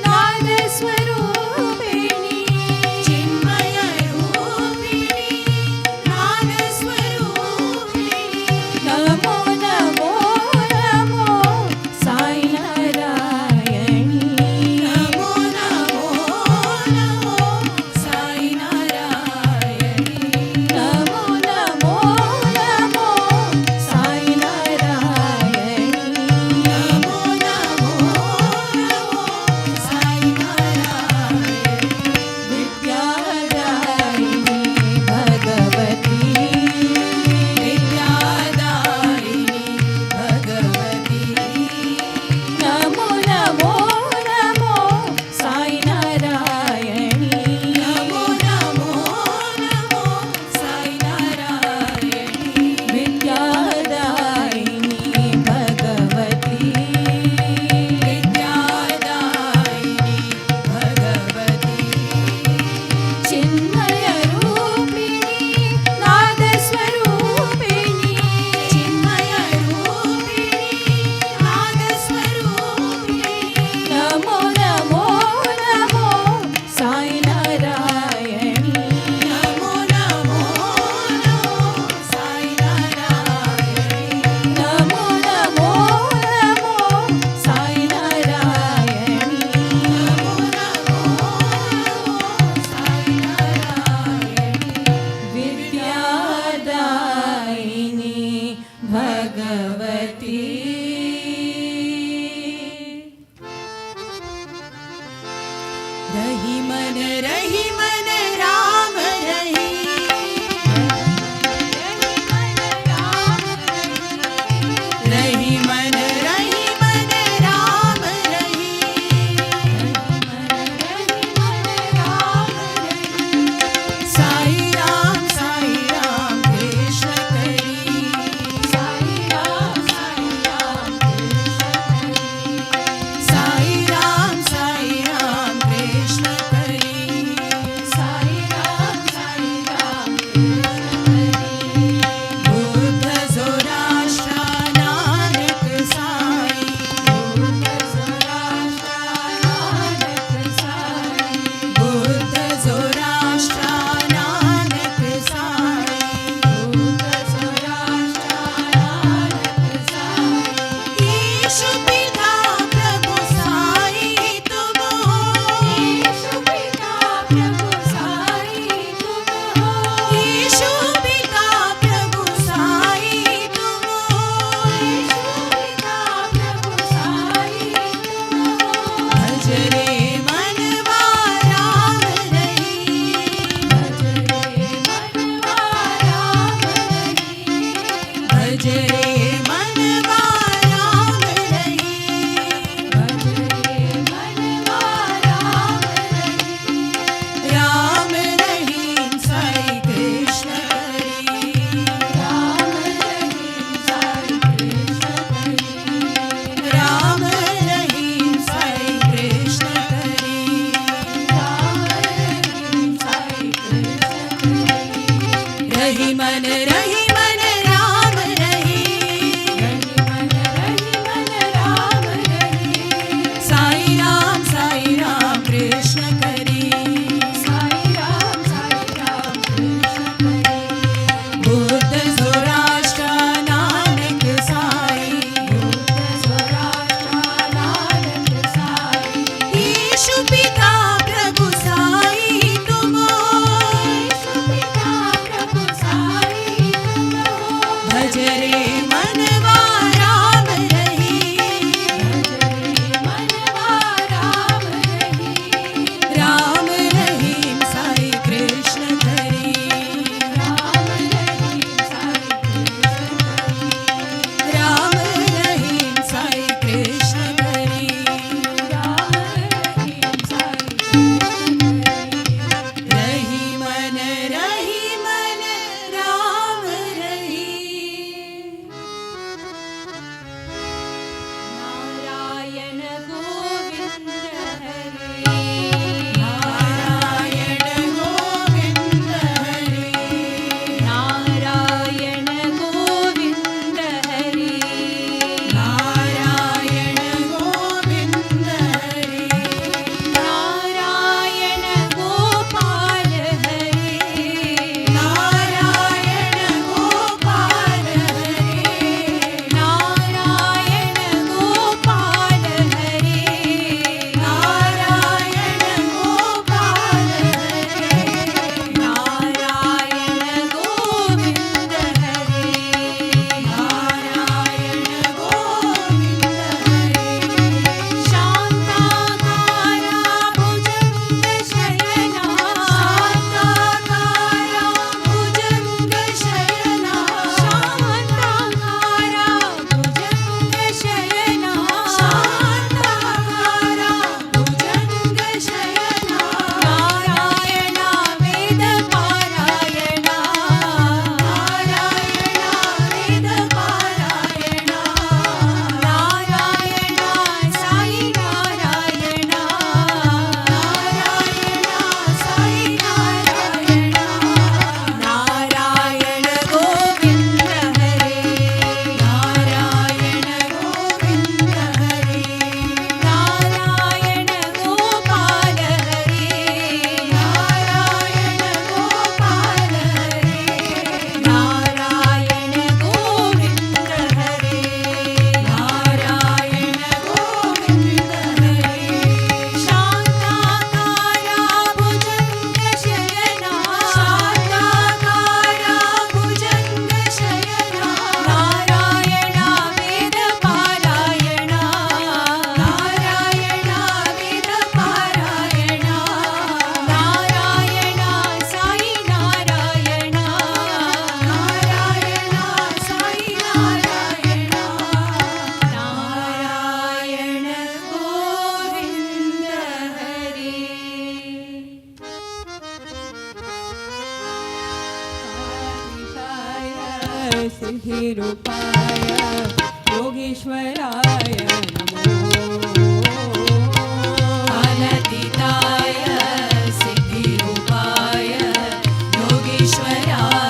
नाद स्वरूपिणी, चिन्मय रूपिणी नाद स्वरूपिणी, नमो नमो नमो साई नारायणी, नमो नमो नमो साई नारायणी, नमो नमो नमो साई नारायणी, नमो नमो नमो साई नारायणी, विद्यादायिनी भगवती, विद्यादायिनी भगवती, नमो नमो नमो साई नारायणी, नमो नमो नमो साई नारायणी, विद्यादायिनी भगवती, विद्यादायिनी भगवती, चिन्मय रूपिणी नाद स्वरूपिणी, चिन्मय रूपिणी नाद स्वरूपिणी, नमो नमो नमो साई नारायणी, नमो नमो नमो साई नारायणी, नमो नमो नमो साई नारायणी, नमो नमो नमो साई नारायणी, विद्यादायिनी भगवती। रहीमन रहीमन राम रही, रहीमन रहीमन राम रही, साई राम कृष्ण करी, सिद्धिरूपाय योगीश्वराय नमो कालातीताय सिद्धिरूपाय योगीश्वराय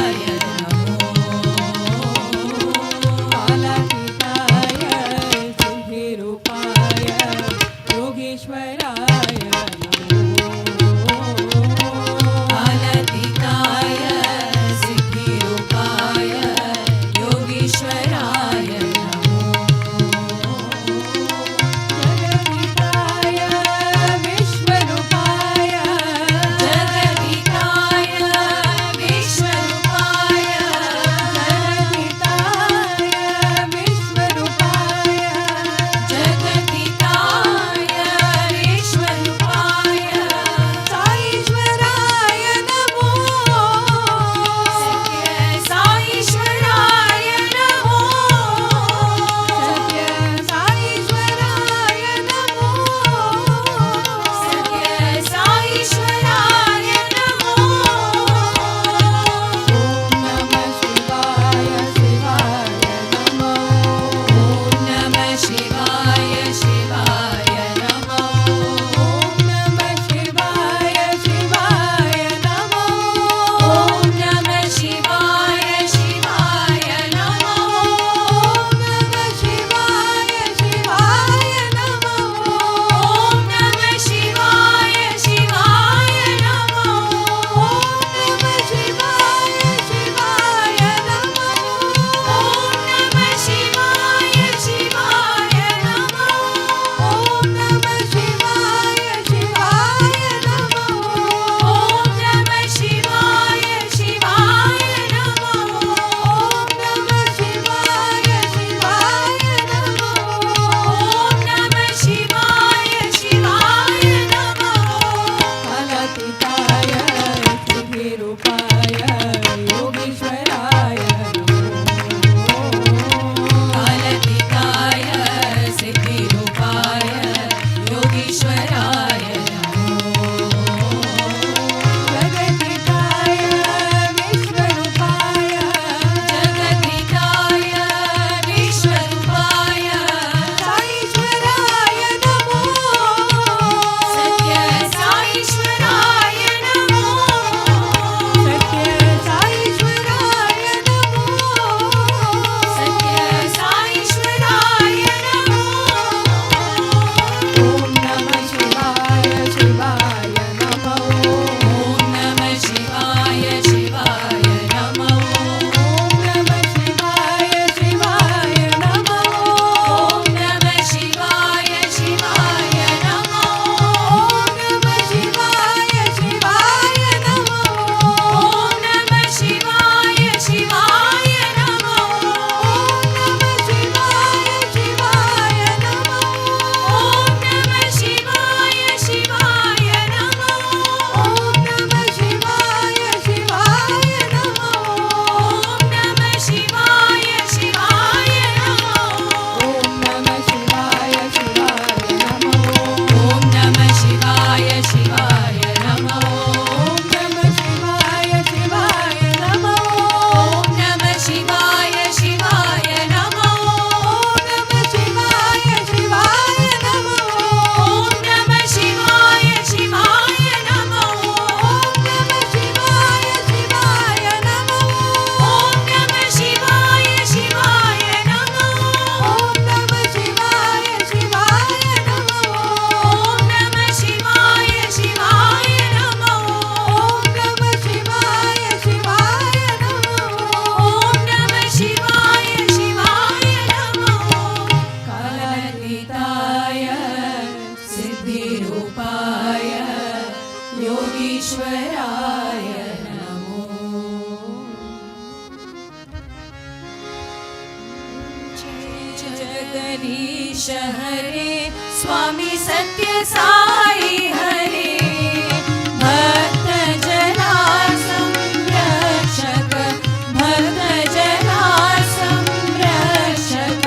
जगदीश हरे स्वामी सत्य साई हरे भक्त जना संरक्षक भक्त जना संरक्षक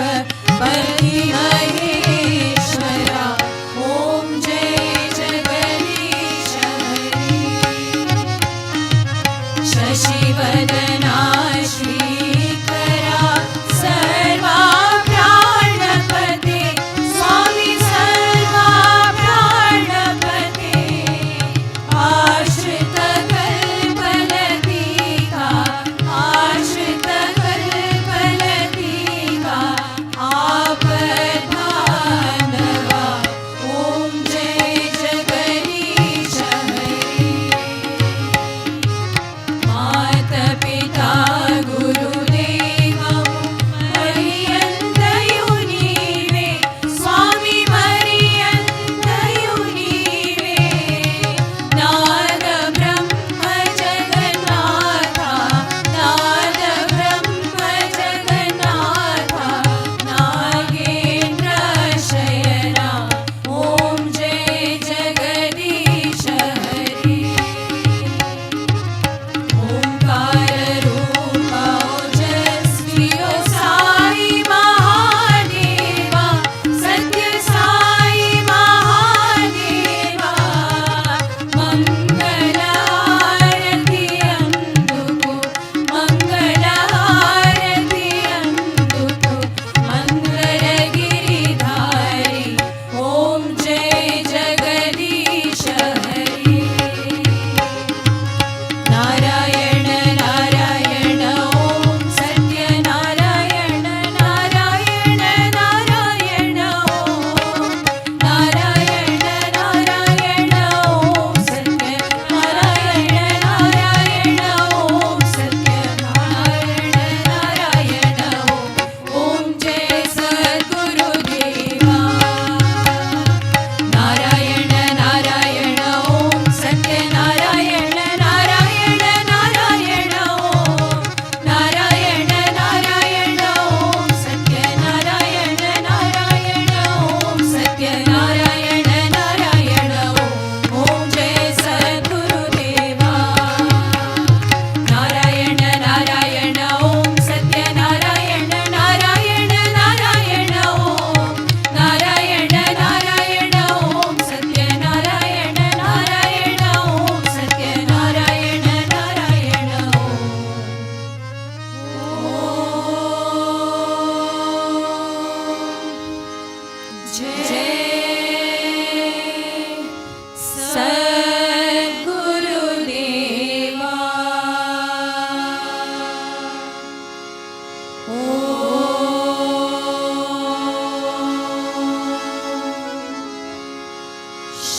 पति महेश्वरा ओम जय जगदीश हरे शशिवदना श्रीकरा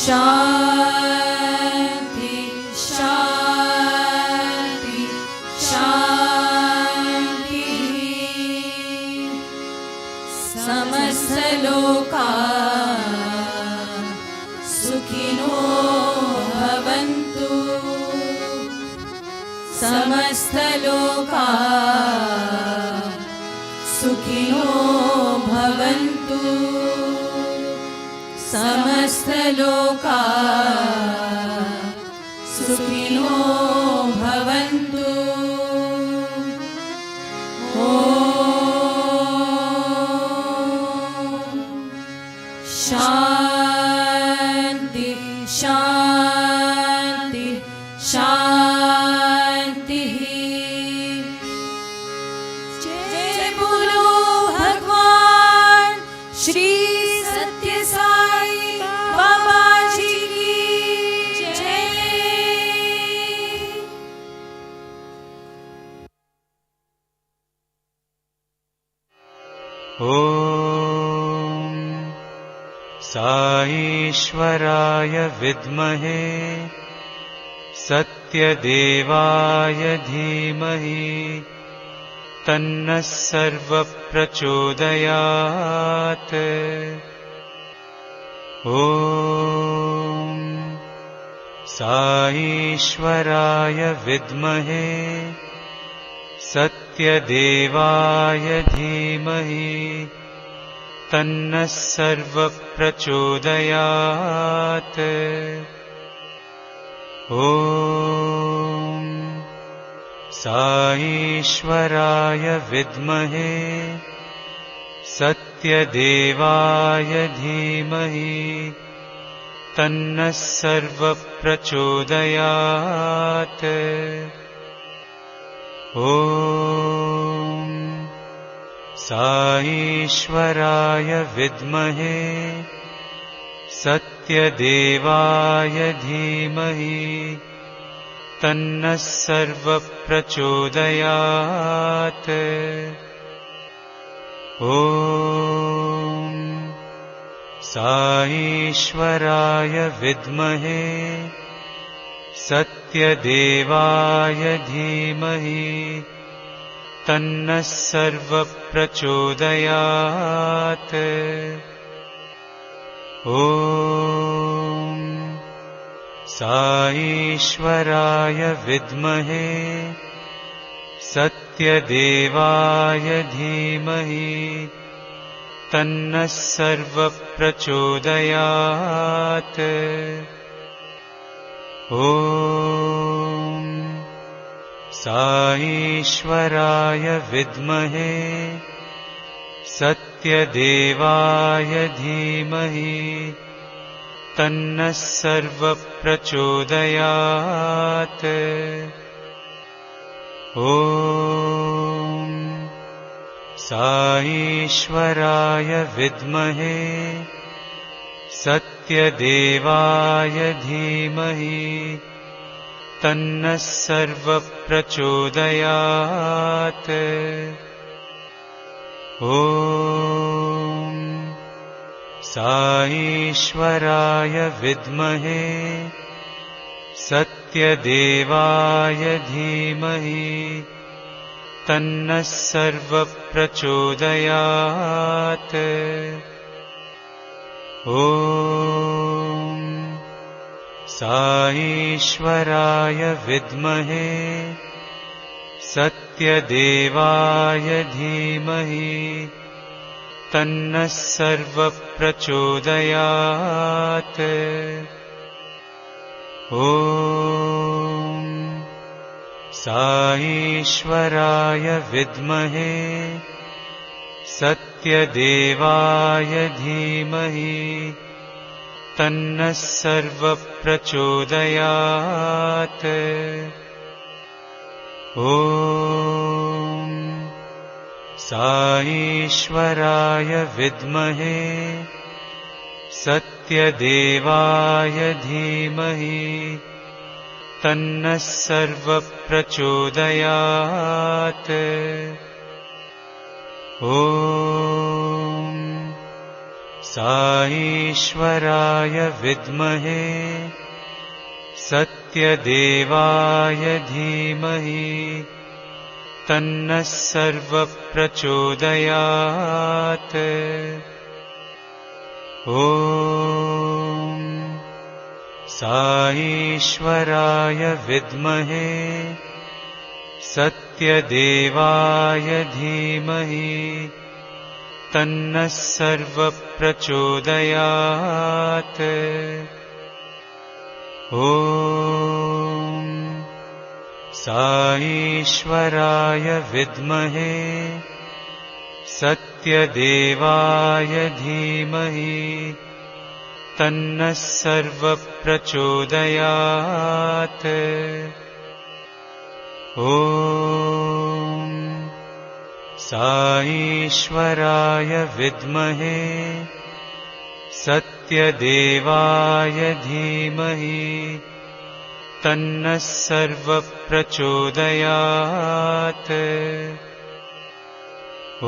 Shanti, Shanti, Shanti. Samasta loka sukhino bhavantu. Samasta loka sukhino bhavantu. Samasta loka sukhino bhavantu. Shanti, Shanti, Shanti. Jai bolo Bhagwan Shri Sathya Sai Baba Ji ki Jai. ॐ साईश्वराय विद्महे सत्यदेवाय धीमहि तन्नः सर्वप्रचोदयात्। ॐ साईश्वराय विद्महे सत्यदेवाय धीमहि तन्नः सर्वप्रचोदयात्। ॐ साईश्वराय विद्महे सत्यदेवाय धीमहि तन्नः सर्वप्रचोदयात्। ॐ साईश्वराय विद्महे सत्यदेवाय धीमहि तन्नः सर्वप्रचोदयात्। ॐ साईश्वराय विद्महे सत्यदेवाय धीमहि तन्नः सर्वप्रचोदयात्। ॐ साईश्वराय विद्महे सत्यदेवाय धीमहि तन्नः सर्वप्रचोदयात्। ॐ साईश्वराय विद्महे सत्यदेवाय धीमहि तन्नः सर्वप्रचोदयात्। ॐ साईश्वराय विद्महे सत्यदेवाय धीमहि तन्नः सर्वप्रचोदयात्। ॐ साईश्वराय विद्महे सत्यदेवाय धीमहि तन्नः सर्वप्रचोदयात्। ॐ साईश्वराय विद्महे सत्यदेवाय धीमहि तन्नः सर्वप्रचोदयात्। ॐ साईश्वराय विद्महे सत्यदेवाय धीमहि तन्नः सर्वप्रचोदयात्। ॐ साईश्वराय विद्महे सत्यदेवाय धीमहि तन्नः सर्वप्रचोदयात्। ॐ साईश्वराय विद्महे सत्यदेवाय धीमहि तन्नः सर्वः प्रचोदयात्। ॐ साईश्वराय विद्महे सत्यदेवाय धीमहि तन्नः सर्वः प्रचोदयात्। ॐ साईश्वराय विद्महे सत्यदेवाय धीमहि तन्नः सर्वः प्रचोदयात्। ॐ साईश्वराय विद्महे सत्यदेवाय धीमहि तन्नः सर्वः प्रचोदयात्। ॐ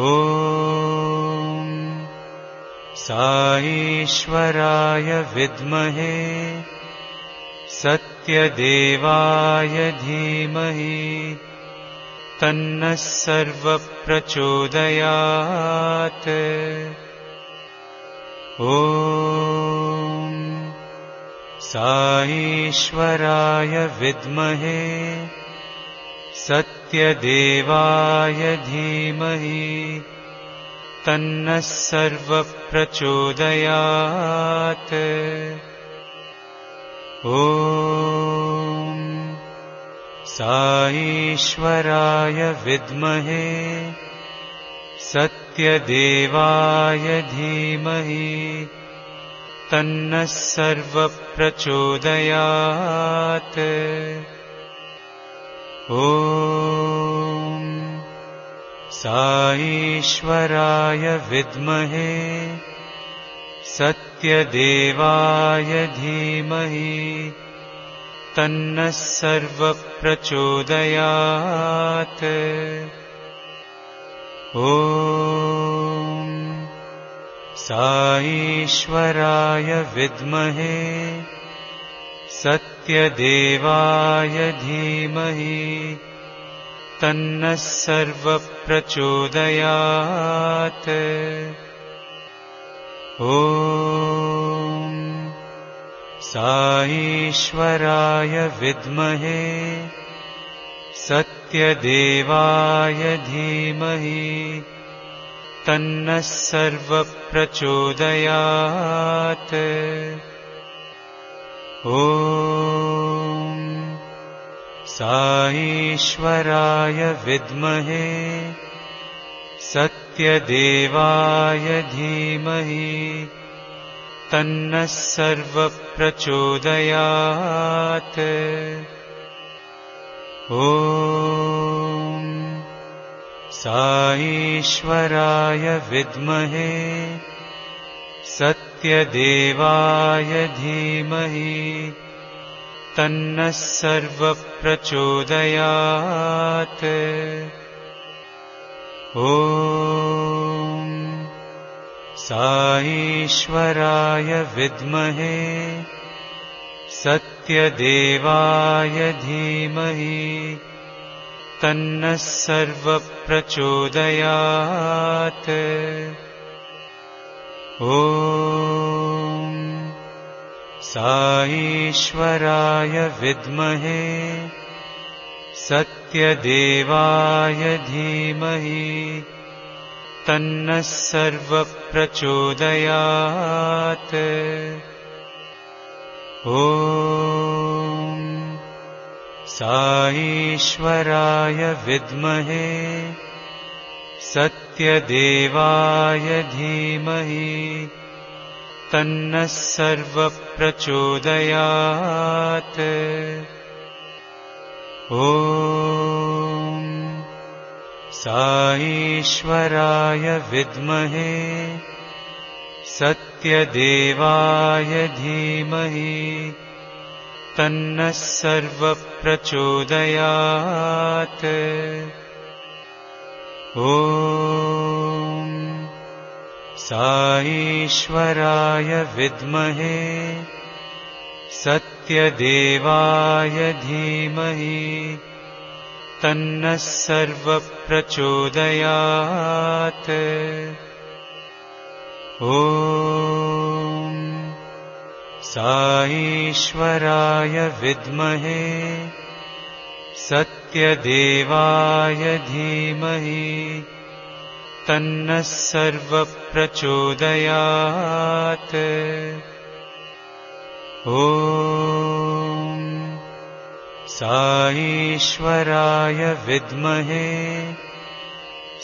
साईश्वराय विद्महे सत्यदेवाय धीमहि तन्नः सर्वः प्रचोदयात्। ॐ साईश्वराय विद्महे सत्यदेवाय धीमहि तन्नः सर्वः प्रचोदयात्। ॐ साईश्वराय विद्महे सत्यदेवाय धीमहि तन्नः सर्वः प्रचोदयात्। ॐ साईश्वराय विद्महे सत्यदेवाय धीमहि तन्नः सर्वः प्रचोदयात्। ॐ साईश्वराय विद्महे सत्यदेवाय धीमहि तन्नः सर्वः प्रचोदयात्। ॐ साईश्वराय विद्महे सत्यदेवाय धीमहि तन्नः सर्वः प्रचोदयात्। ॐ साईश्वराय विद्महे सत्यदेवाय धीमहि तन्नः सर्वः प्रचोदयात्। ॐ साईश्वराय विद्महे सत्यदेवाय धीमहि तन्नः सर्वः प्रचोदयात्। ॐ साईश्वराय विद्महे सत्यदेवाय धीमहि तन्नः सर्वः प्रचोदयात्। ॐ साईश्वराय विद्महे सत्यदेवाय धीमहि तन्नः सर्वः प्रचोदयात्। ॐ साईश्वराय विद्महे सत्यदेवाय धीमहि तन्नः सर्वः प्रचोदयात्। ॐ साईश्वराय विद्महे सत्यदेवाय धीमहि तन्नः सर्वः प्रचोदयात्। ॐ साईश्वराय विद्महे सत्यदेवाय धीमहि तन्नः सर्वप्रचोदयात्। ॐ साईश्वराय विद्महे सत्यदेवाय धीमहि तन्नः सर्वप्रचोदयात्। ॐ साईश्वराय विद्महे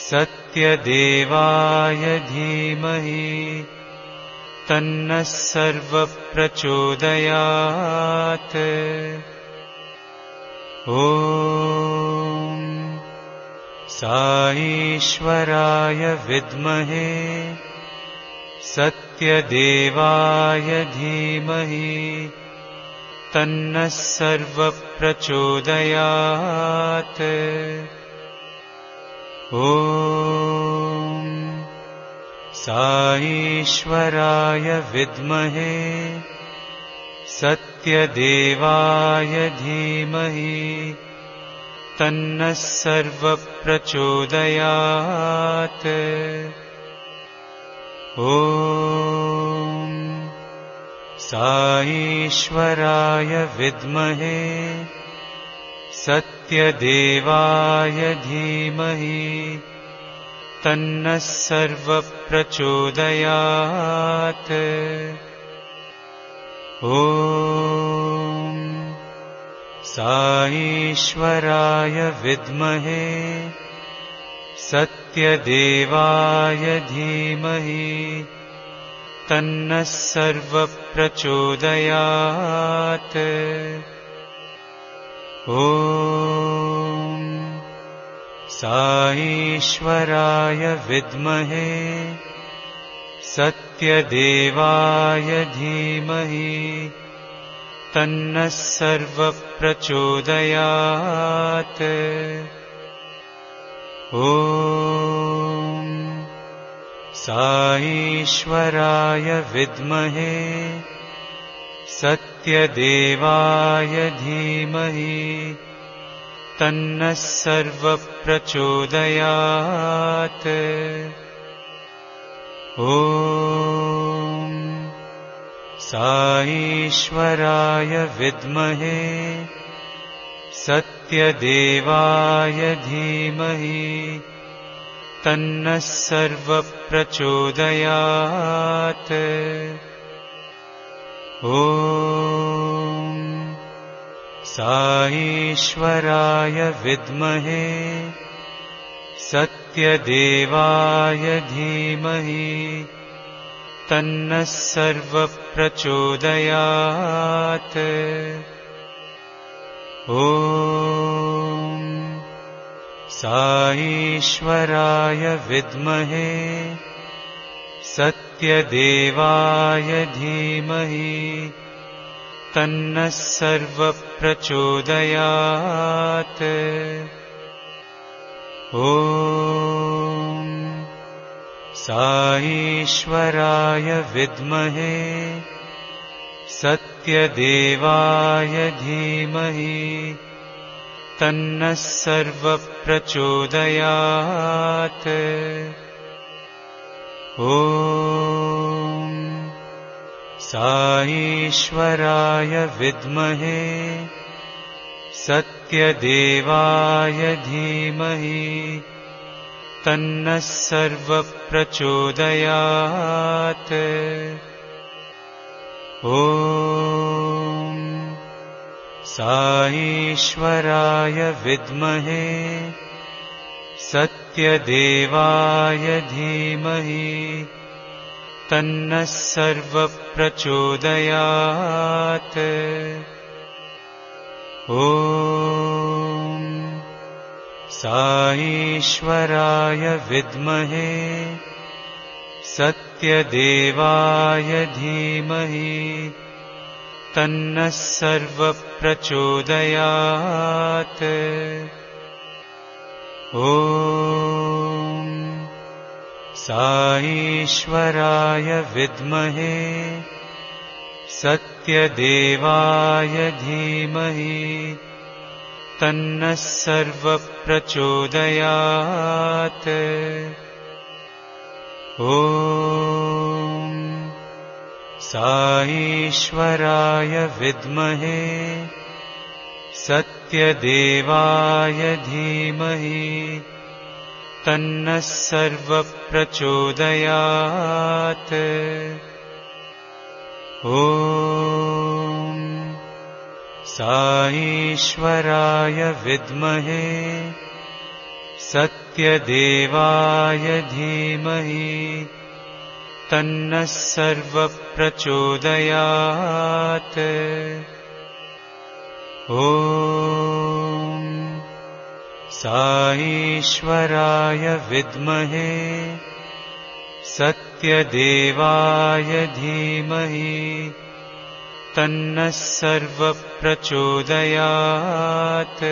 सत्यदेवाय धीमहि तन्नः सर्वप्रचोदयात्। ॐ साईश्वराय विद्महे सत्यदेवाय धीमहि तन्नः सर्वप्रचोदयात्। ॐ साईश्वराय विद्महे सत्यदेवाय धीमहि तन्नः सर्वप्रचोदयात्। ॐ साईश्वराय विद्महे सत्यदेवाय धीमहि तन्नः सर्वप्रचोदयात्। ॐ साईश्वराय विद्महे सत्यदेवाय धीमहि तन्नः सर्वप्रचोदयात्। ॐ साईश्वराय विद्महे सत्यदेवाय धीमहि तन्नः सर्वप्रचोदयात्। ॐ साईश्वराय विद्महे सत्यदेवाय धीमहि तन्नः सर्वप्रचोदयात्। ॐ साईश्वराय विद्महे सत्यदेवाय धीमहि तन्नः सर्वप्रचोदयात्। ॐ साईश्वराय विद्महे सत्यदेवाय धीमहि तन्नः सर्वप्रचोदयात्। ॐ साईश्वराय विद्महे सत्यदेवाय धीमहि तन्नः सर्वप्रचोदयात्। ॐ साईश्वराय विद्महे सत्यदेवाय धीमहि तन्नः सर्वप्रचोदयात्। ॐ साईश्वराय विद्महे सत्यदेवाय धीमहि तन्नः सर्वप्रचोदयात्। ॐ साईश्वराय विद्महे सत्यदेवाय धीमहि तन्नः सर्वप्रचोदयात्। ॐ साईश्वराय विद्महे सत्यदेवाय धीमहि तन्नः सर्वप्रचोदयात्। ॐ साईश्वराय विद्महे सत्यदेवाय धीमहि तन्नः सर्वः प्रचोदयात्। ॐ साईश्वराय विद्महे सत्यदेवाय धीमहि तन्नः सर्वः प्रचोदयात्। ॐ साईश्वराय विद्महे सत्यदेवाय धीमहि तन्नः सर्वः प्रचोदयात्। ॐ साईश्वराय विद्महे सत्यदेवाय धीमहि तन्नः सर्वः प्रचोदयात्।